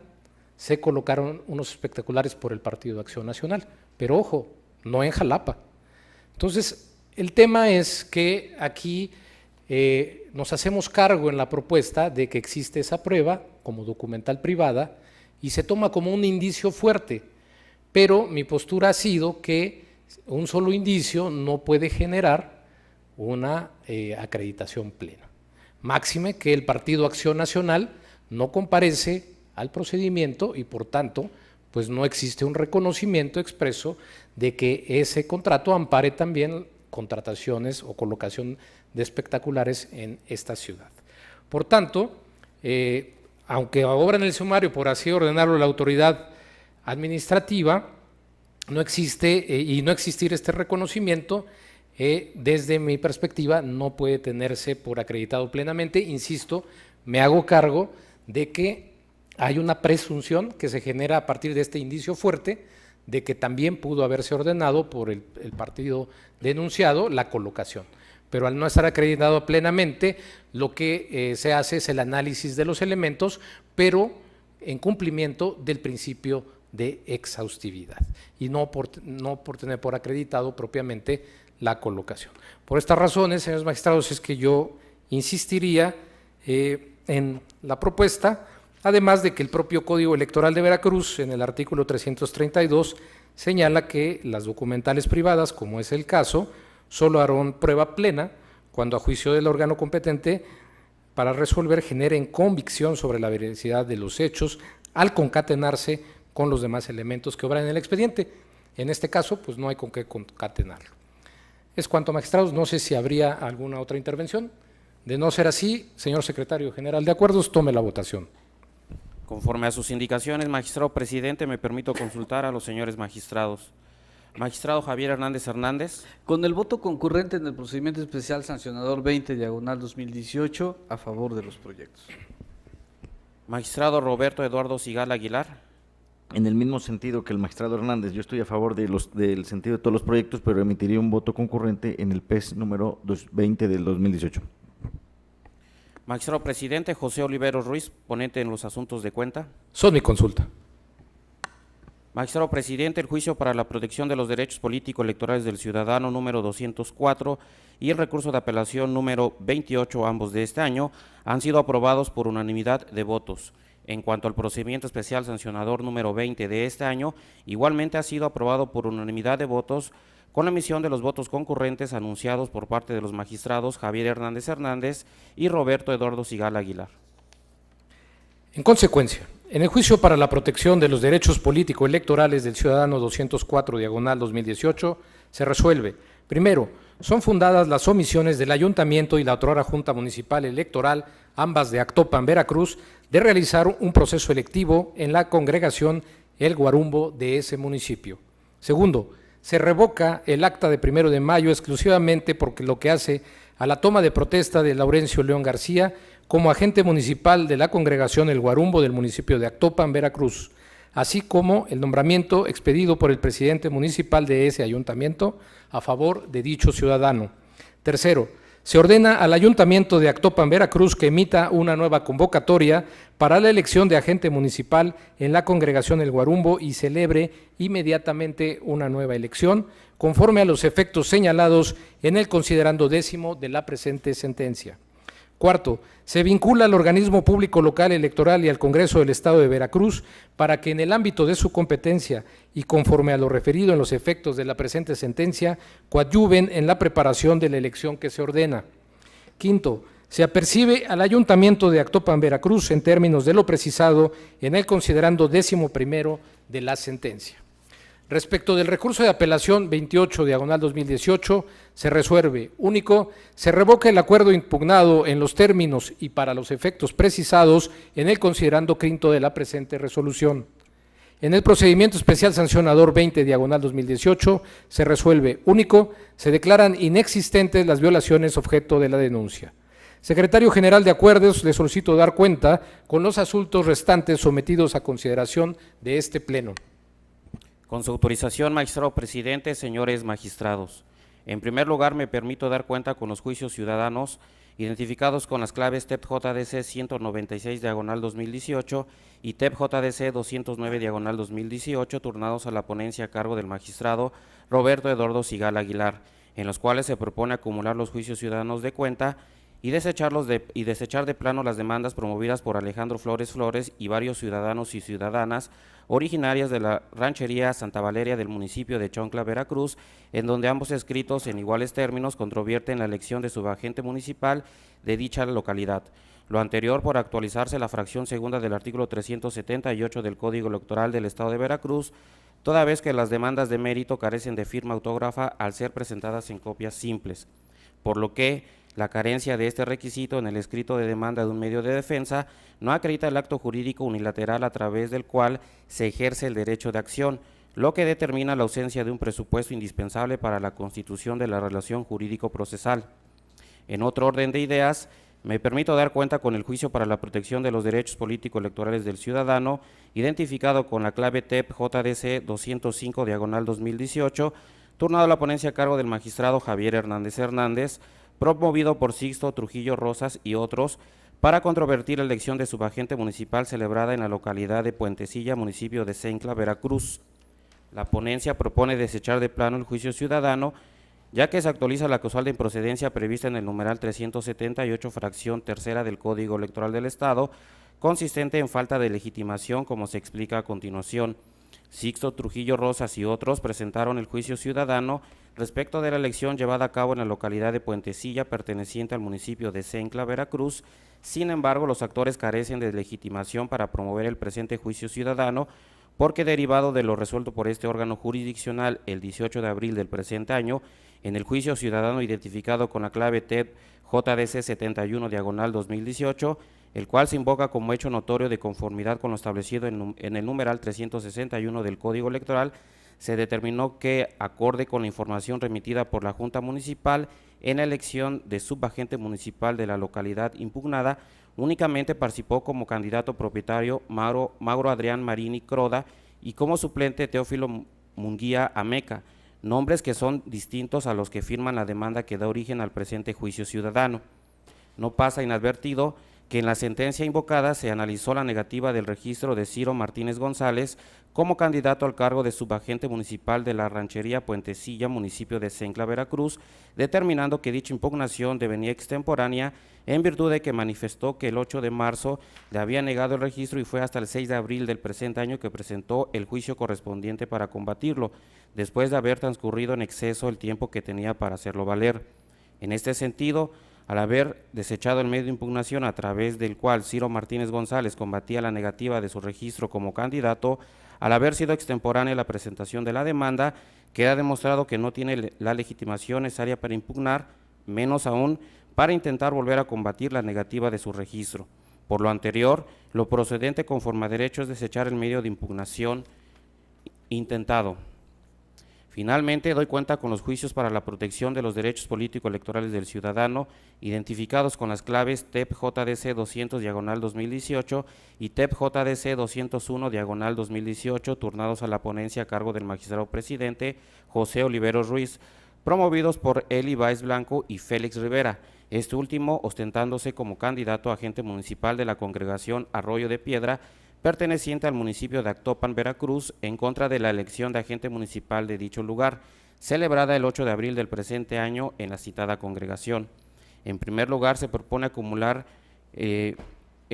se colocaron unos espectaculares por el Partido de Acción Nacional, pero ojo, no en Jalapa. Entonces, el tema es que aquí nos hacemos cargo en la propuesta de que existe esa prueba como documental privada y se toma como un indicio fuerte, pero mi postura ha sido que un solo indicio no puede generar una acreditación plena. Máxime que el Partido Acción Nacional no comparece al procedimiento y por tanto pues no existe un reconocimiento expreso de que ese contrato ampare también contrataciones o colocación de espectaculares en esta ciudad. Por tanto, aunque obra en el sumario por así ordenarlo la autoridad administrativa, no existe y no existir este reconocimiento, desde mi perspectiva no puede tenerse por acreditado plenamente. Insisto, me hago cargo de que hay una presunción que se genera a partir de este indicio fuerte de que también pudo haberse ordenado por el partido denunciado la colocación. Pero al no estar acreditado plenamente, lo que se hace es el análisis de los elementos, pero en cumplimiento del principio de exhaustividad y no por tener por acreditado propiamente la colocación. Por estas razones, señores magistrados, es que yo insistiría en la propuesta, además de que el propio Código Electoral de Veracruz, en el artículo 332, señala que las documentales privadas, como es el caso, solo harán prueba plena cuando a juicio del órgano competente para resolver generen convicción sobre la veracidad de los hechos al concatenarse con los demás elementos que obran en el expediente. En este caso, pues no hay con qué concatenarlo. Es cuanto, magistrados, no sé si habría alguna otra intervención. De no ser así, señor secretario general de acuerdos, tome la votación. Conforme a sus indicaciones, magistrado presidente, me permito consultar a los señores magistrados. Magistrado Javier Hernández Hernández. Con el voto concurrente en el procedimiento especial sancionador 20/2018, a favor de los proyectos. Magistrado Roberto Eduardo Sigala Aguilar. En el mismo sentido que el magistrado Hernández, yo estoy a favor del sentido de todos los proyectos, pero emitiría un voto concurrente en el PES número 20 del 2018. Magistrado presidente José Oliveros Ruiz, ponente en los asuntos de cuenta. Son mi consulta. Magistrado presidente, el juicio para la protección de los derechos político-electorales del ciudadano número 204 y el recurso de apelación número 28, ambos de este año, han sido aprobados por unanimidad de votos. En cuanto al procedimiento especial sancionador número 20 de este año, igualmente ha sido aprobado por unanimidad de votos con la emisión de los votos concurrentes anunciados por parte de los magistrados Javier Hernández Hernández y Roberto Eduardo Sigala Aguilar. En consecuencia, en el juicio para la protección de los derechos político-electorales del ciudadano 204/2018, se resuelve: primero, son fundadas las omisiones del Ayuntamiento y la otrora Junta Municipal Electoral, ambas de Actopan, Veracruz, de realizar un proceso electivo en la congregación El Guarumbo de ese municipio. Segundo, se revoca el acta de 1 de mayo exclusivamente porque lo que hace a la toma de protesta de Laurencio León García como agente municipal de la congregación El Guarumbo del municipio de Actopan, Veracruz, así como el nombramiento expedido por el presidente municipal de ese ayuntamiento a favor de dicho ciudadano. Tercero, se ordena al Ayuntamiento de Actopan, Veracruz, que emita una nueva convocatoria para la elección de agente municipal en la congregación El Guarumbo y celebre inmediatamente una nueva elección, conforme a los efectos señalados en el considerando 10º de la presente sentencia. Cuarto, se vincula al organismo público local electoral y al Congreso del Estado de Veracruz para que en el ámbito de su competencia y conforme a lo referido en los efectos de la presente sentencia, coadyuven en la preparación de la elección que se ordena. Quinto, se apercibe al Ayuntamiento de Actopan, Veracruz, en términos de lo precisado en el considerando 11º de la sentencia. Respecto del recurso de apelación 28/2018, se resuelve: único, se revoca el acuerdo impugnado en los términos y para los efectos precisados en el considerando 5º de la presente resolución. En el procedimiento especial sancionador 20/2018, se resuelve: único, se declaran inexistentes las violaciones objeto de la denuncia. Secretario General de Acuerdos, le solicito dar cuenta con los asuntos restantes sometidos a consideración de este Pleno. Con su autorización, magistrado presidente, señores magistrados. En primer lugar, me permito dar cuenta con los juicios ciudadanos identificados con las claves TEP-JDC 196/2018 y TEP-JDC 209/2018, turnados a la ponencia a cargo del magistrado Roberto Eduardo Sigala Aguilar, en los cuales se propone acumular los juicios ciudadanos de cuenta y desechar de plano las demandas promovidas por Alejandro Flores Flores y varios ciudadanos y ciudadanas originarias de la ranchería Santa Valeria del municipio de Choncla, Veracruz, en donde ambos escritos en iguales términos controvierten la elección de subagente municipal de dicha localidad. Lo anterior por actualizarse la fracción segunda del artículo 378 del Código Electoral del Estado de Veracruz, toda vez que las demandas de mérito carecen de firma autógrafa al ser presentadas en copias simples, por lo que la carencia de este requisito en el escrito de demanda de un medio de defensa no acredita el acto jurídico unilateral a través del cual se ejerce el derecho de acción, lo que determina la ausencia de un presupuesto indispensable para la constitución de la relación jurídico-procesal. En otro orden de ideas, me permito dar cuenta con el juicio para la protección de los derechos político-electorales del ciudadano, identificado con la clave TEP-JDC 205/2018, turnado a la ponencia a cargo del magistrado Javier Hernández Hernández, promovido por Sixto Trujillo Rosas y otros, para controvertir la elección de subagente municipal celebrada en la localidad de Puentecilla, municipio de Cencla, Veracruz. La ponencia propone desechar de plano el juicio ciudadano, ya que se actualiza la causal de improcedencia prevista en el numeral 378, fracción tercera del Código Electoral del Estado, consistente en falta de legitimación, como se explica a continuación. Sixto Trujillo Rosas y otros presentaron el juicio ciudadano respecto de la elección llevada a cabo en la localidad de Puentecilla, perteneciente al municipio de Cencla, Veracruz. Sin embargo, los actores carecen de legitimación para promover el presente juicio ciudadano, porque derivado de lo resuelto por este órgano jurisdiccional el 18 de abril del presente año, en el juicio ciudadano identificado con la clave TED JDC 71/2018, el cual se invoca como hecho notorio de conformidad con lo establecido en el numeral 361 del Código Electoral, se determinó que, acorde con la información remitida por la Junta Municipal en la elección de subagente municipal de la localidad impugnada, únicamente participó como candidato propietario Mauro Adrián Marini Croda y como suplente Teófilo Munguía Ameca, nombres que son distintos a los que firman la demanda que da origen al presente juicio ciudadano. No pasa inadvertido que en la sentencia invocada se analizó la negativa del registro de Ciro Martínez González como candidato al cargo de subagente municipal de la ranchería Puentecilla, municipio de Cencla, Veracruz, determinando que dicha impugnación devenía extemporánea en virtud de que manifestó que el 8 de marzo le había negado el registro y fue hasta el 6 de abril del presente año que presentó el juicio correspondiente para combatirlo, después de haber transcurrido en exceso el tiempo que tenía para hacerlo valer. En este sentido, al haber desechado el medio de impugnación a través del cual Ciro Martínez González combatía la negativa de su registro como candidato, al haber sido extemporánea la presentación de la demanda, queda demostrado que no tiene la legitimación necesaria para impugnar, menos aún para intentar volver a combatir la negativa de su registro. Por lo anterior, lo procedente conforme a derecho es desechar el medio de impugnación intentado. Finalmente, doy cuenta con los juicios para la protección de los derechos político-electorales del ciudadano, identificados con las claves TEP JDC 200/2018 y TEP JDC 201/2018, turnados a la ponencia a cargo del magistrado presidente José Oliveros Ruiz, promovidos por Eli Báez Blanco y Félix Rivera, este último ostentándose como candidato a agente municipal de la congregación Arroyo de Piedra, perteneciente al municipio de Actopan, Veracruz, en contra de la elección de agente municipal de dicho lugar, celebrada el 8 de abril del presente año en la citada congregación. En primer lugar, se propone acumular el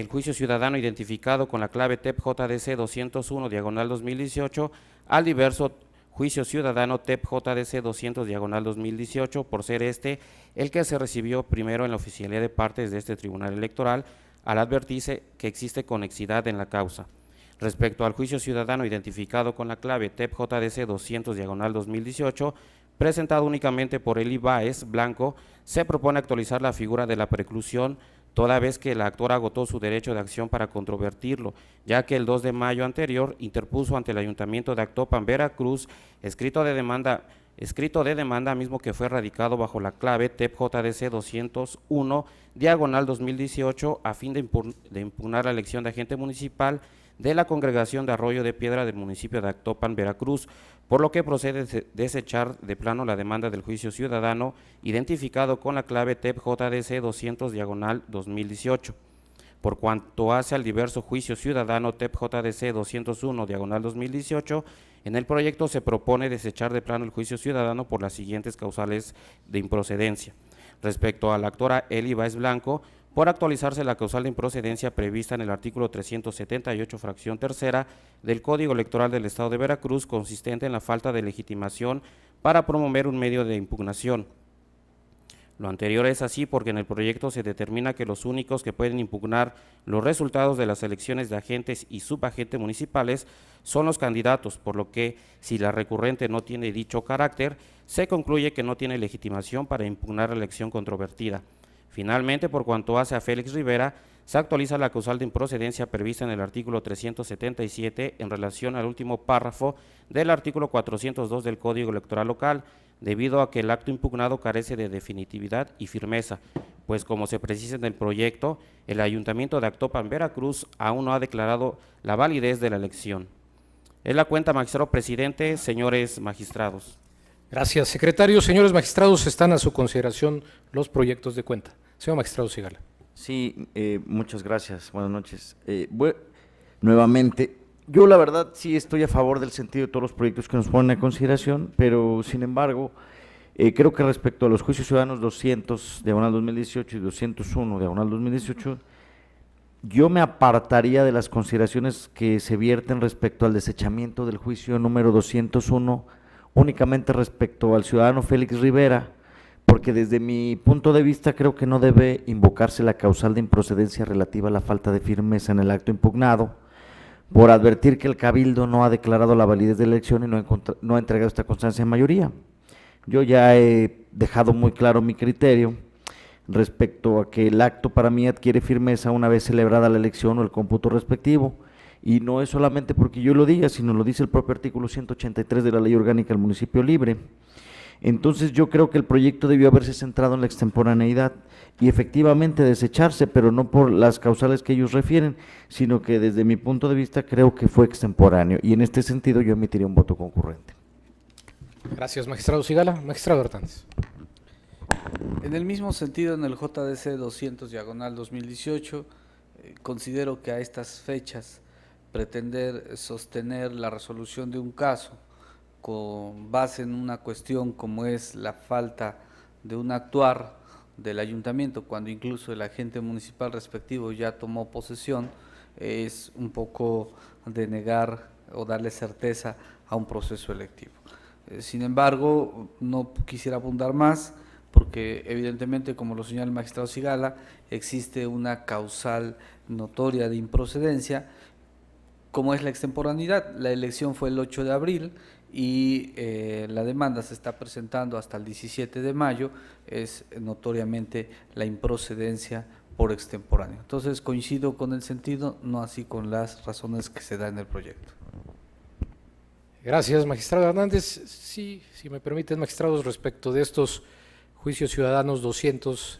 juicio ciudadano identificado con la clave TEP JDC 201/2018 al diverso juicio ciudadano TEP JDC 200/2018, por ser este el que se recibió primero en la oficialía de partes de este tribunal electoral, al advertirse que existe conexidad en la causa. Respecto al juicio ciudadano identificado con la clave TEP JDC 200/2018, presentado únicamente por Eli Báez Blanco, se propone actualizar la figura de la preclusión, toda vez que el actor agotó su derecho de acción para controvertirlo, ya que el 2 de mayo anterior interpuso ante el Ayuntamiento de Actopan, Veracruz, escrito de demanda mismo que fue radicado bajo la clave TEP JDC 201/2018 a fin de impugnar la elección de agente municipal de la congregación de Arroyo de Piedra del municipio de Actopan, Veracruz, por lo que procede desechar de plano la demanda del juicio ciudadano identificado con la clave TEP JDC 200/2018. Por cuanto hace al diverso juicio ciudadano TEP JDC 201/2018, en el proyecto se propone desechar de plano el juicio ciudadano por las siguientes causales de improcedencia. Respecto a la actora Eli Báez Blanco, por actualizarse la causal de improcedencia prevista en el artículo 378, fracción tercera del Código Electoral del Estado de Veracruz, consistente en la falta de legitimación para promover un medio de impugnación. Lo anterior es así porque en el proyecto se determina que los únicos que pueden impugnar los resultados de las elecciones de agentes y subagentes municipales son los candidatos, por lo que si la recurrente no tiene dicho carácter, se concluye que no tiene legitimación para impugnar la elección controvertida. Finalmente, por cuanto hace a Félix Rivera, se actualiza la causal de improcedencia prevista en el artículo 377 en relación al último párrafo del artículo 402 del Código Electoral Local, debido a que el acto impugnado carece de definitividad y firmeza, pues como se precisa en el proyecto, el Ayuntamiento de Actopan, Veracruz, aún no ha declarado la validez de la elección. Es la cuenta, magistrado presidente, señores magistrados. Gracias, secretario. Señores magistrados, están a su consideración los proyectos de cuenta. Señor magistrado Sigala. Sí, muchas gracias. Buenas noches. Nuevamente, yo la verdad sí estoy a favor del sentido de todos los proyectos que nos ponen a consideración, pero sin embargo, creo que respecto a los juicios ciudadanos 200, diagonal 2018 y 201, diagonal 2018, yo me apartaría de las consideraciones que se vierten respecto al desechamiento del juicio número 201, únicamente respecto al ciudadano Félix Rivera, porque desde mi punto de vista creo que no debe invocarse la causal de improcedencia relativa a la falta de firmeza en el acto impugnado, por advertir que el Cabildo no ha declarado la validez de la elección y no ha entregado esta constancia en mayoría. Yo ya he dejado muy claro mi criterio respecto a que el acto para mí adquiere firmeza una vez celebrada la elección o el cómputo respectivo, y no es solamente porque yo lo diga, sino lo dice el propio artículo 183 de la Ley Orgánica del Municipio Libre. Entonces yo creo que el proyecto debió haberse centrado en la extemporaneidad y efectivamente desecharse, pero no por las causales que ellos refieren, sino que desde mi punto de vista creo que fue extemporáneo, y en este sentido yo emitiría un voto concurrente. Gracias, magistrado Sigala. Magistrado Hernández. En el mismo sentido, en el JDC 200, diagonal 2018, considero que a estas fechas pretender sostener la resolución de un caso con base en una cuestión como es la falta de un actuar del ayuntamiento, cuando incluso el agente municipal respectivo ya tomó posesión, es un poco de negar o darle certeza a un proceso electivo. Sin embargo, no quisiera abundar más, porque evidentemente, como lo señala el magistrado Sigala, existe una causal notoria de improcedencia, como es la extemporaneidad. La elección fue el 8 de abril y la demanda se está presentando hasta el 17 de mayo, es notoriamente la improcedencia por extemporáneo. Entonces coincido con el sentido, no así con las razones que se dan en el proyecto. Gracias, magistrado Hernández. Sí, si me permiten, magistrados, respecto de estos juicios ciudadanos 200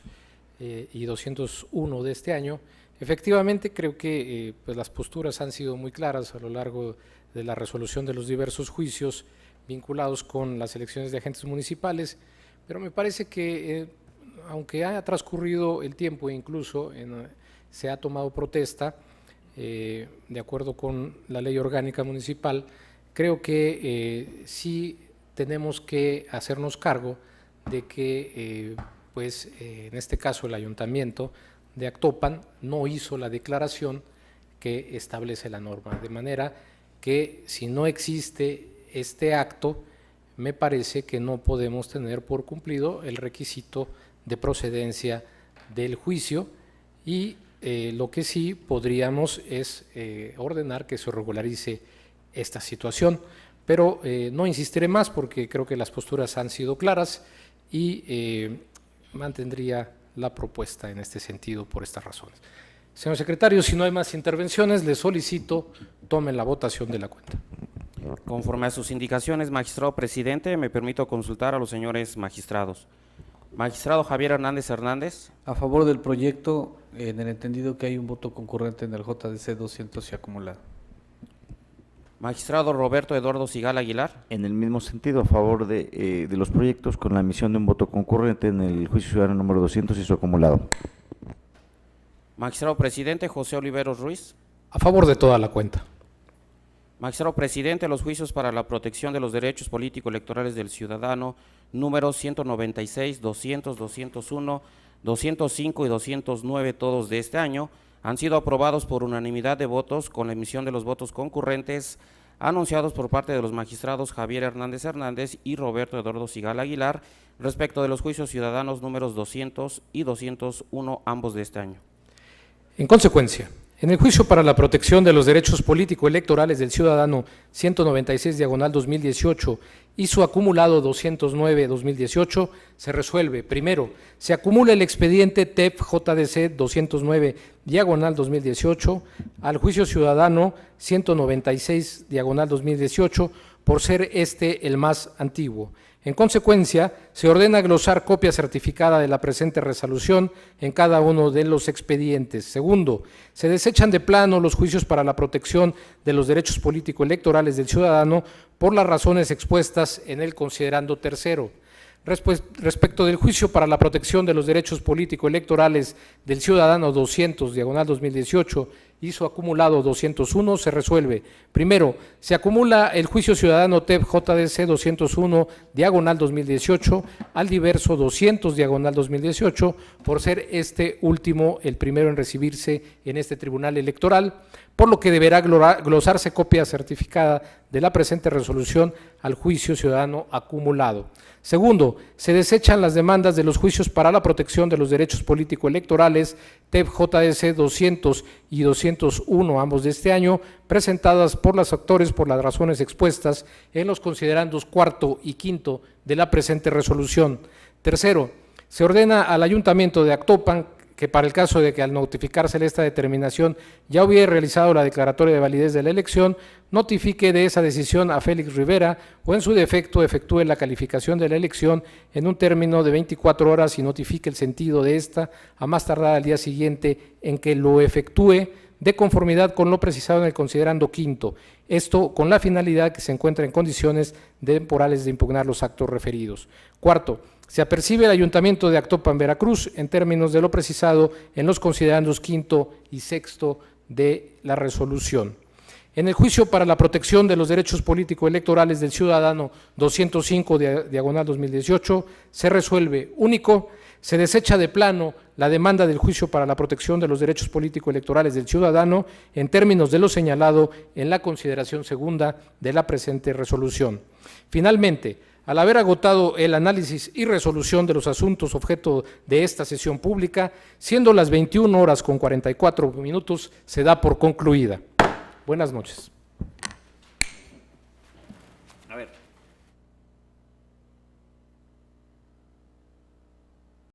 y 201 de este año, efectivamente creo que pues las posturas han sido muy claras a lo largo de la resolución de los diversos juicios vinculados con las elecciones de agentes municipales, pero me parece que aunque haya transcurrido el tiempo e incluso se ha tomado protesta de acuerdo con la ley orgánica municipal, creo que sí tenemos que hacernos cargo de que en este caso el ayuntamiento de Actopan no hizo la declaración que establece la norma, de manera que si no existe este acto, me parece que no podemos tener por cumplido el requisito de procedencia del juicio, y lo que sí podríamos es ordenar que se regularice esta situación, pero no insistiré más porque creo que las posturas han sido claras y mantendría la propuesta en este sentido por estas razones. Señor secretario, si no hay más intervenciones, le solicito tomen la votación de la cuenta. Conforme a sus indicaciones, magistrado presidente, me permito consultar a los señores magistrados. Magistrado Javier Hernández Hernández. A favor del proyecto, en el entendido que hay un voto concurrente en el JDC 200 y acumulado. Magistrado Roberto Eduardo Sigala Aguilar. En el mismo sentido, a favor de los proyectos, con la emisión de un voto concurrente en el juicio ciudadano número 200 y su acumulado. Magistrado presidente José Oliveros Ruiz. A favor de toda la cuenta. Magistrado presidente, los juicios para la protección de los derechos político-electorales del ciudadano números 196, 200, 201, 205 y 209, todos de este año, han sido aprobados por unanimidad de votos con la emisión de los votos concurrentes anunciados por parte de los magistrados Javier Hernández Hernández y Roberto Eduardo Sigala Aguilar respecto de los juicios ciudadanos números 200 y 201, ambos de este año. En consecuencia, en el juicio para la protección de los derechos político-electorales del ciudadano 196 diagonal 2018 y su acumulado 209-2018, se resuelve: primero, se acumula el expediente TEP JDC 209 diagonal 2018 al juicio ciudadano 196 diagonal 2018 por ser este el más antiguo. En consecuencia, se ordena glosar copia certificada de la presente resolución en cada uno de los expedientes. Segundo, se desechan de plano los juicios para la protección de los derechos político-electorales del ciudadano por las razones expuestas en el considerando tercero. Respecto del juicio para la protección de los derechos político-electorales del ciudadano 200/2018 y su acumulado 201, se resuelve. Primero, se acumula el juicio ciudadano TEP JDC 201/2018 al diverso 200/2018 por ser este último el primero en recibirse en este tribunal electoral, por lo que deberá glosarse copia certificada de la presente resolución al juicio ciudadano acumulado. Segundo, se desechan las demandas de los juicios para la protección de los derechos político-electorales TEP JDC 200 y 201, ambos de este año, presentadas por los actores por las razones expuestas en los considerandos cuarto y quinto de la presente resolución. Tercero, se ordena al Ayuntamiento de Actopan que para el caso de que al notificársele esta determinación ya hubiera realizado la declaratoria de validez de la elección, notifique de esa decisión a Félix Rivera o en su defecto efectúe la calificación de la elección en un término de 24 horas y notifique el sentido de esta a más tardar al día siguiente en que lo efectúe de conformidad con lo precisado en el considerando quinto, esto con la finalidad que se encuentre en condiciones temporales de impugnar los actos referidos. Cuarto, se apercibe el Ayuntamiento de Actopan, Veracruz, en términos de lo precisado en los considerandos quinto y sexto de la resolución. En el juicio para la protección de los derechos político-electorales del ciudadano 205/2018 se resuelve único, se desecha de plano la demanda del juicio para la protección de los derechos político-electorales del ciudadano en términos de lo señalado en la consideración segunda de la presente resolución. Finalmente, al haber agotado el análisis y resolución de los asuntos objeto de esta sesión pública, siendo las 21 horas con 44 minutos, se da por concluida. Buenas noches.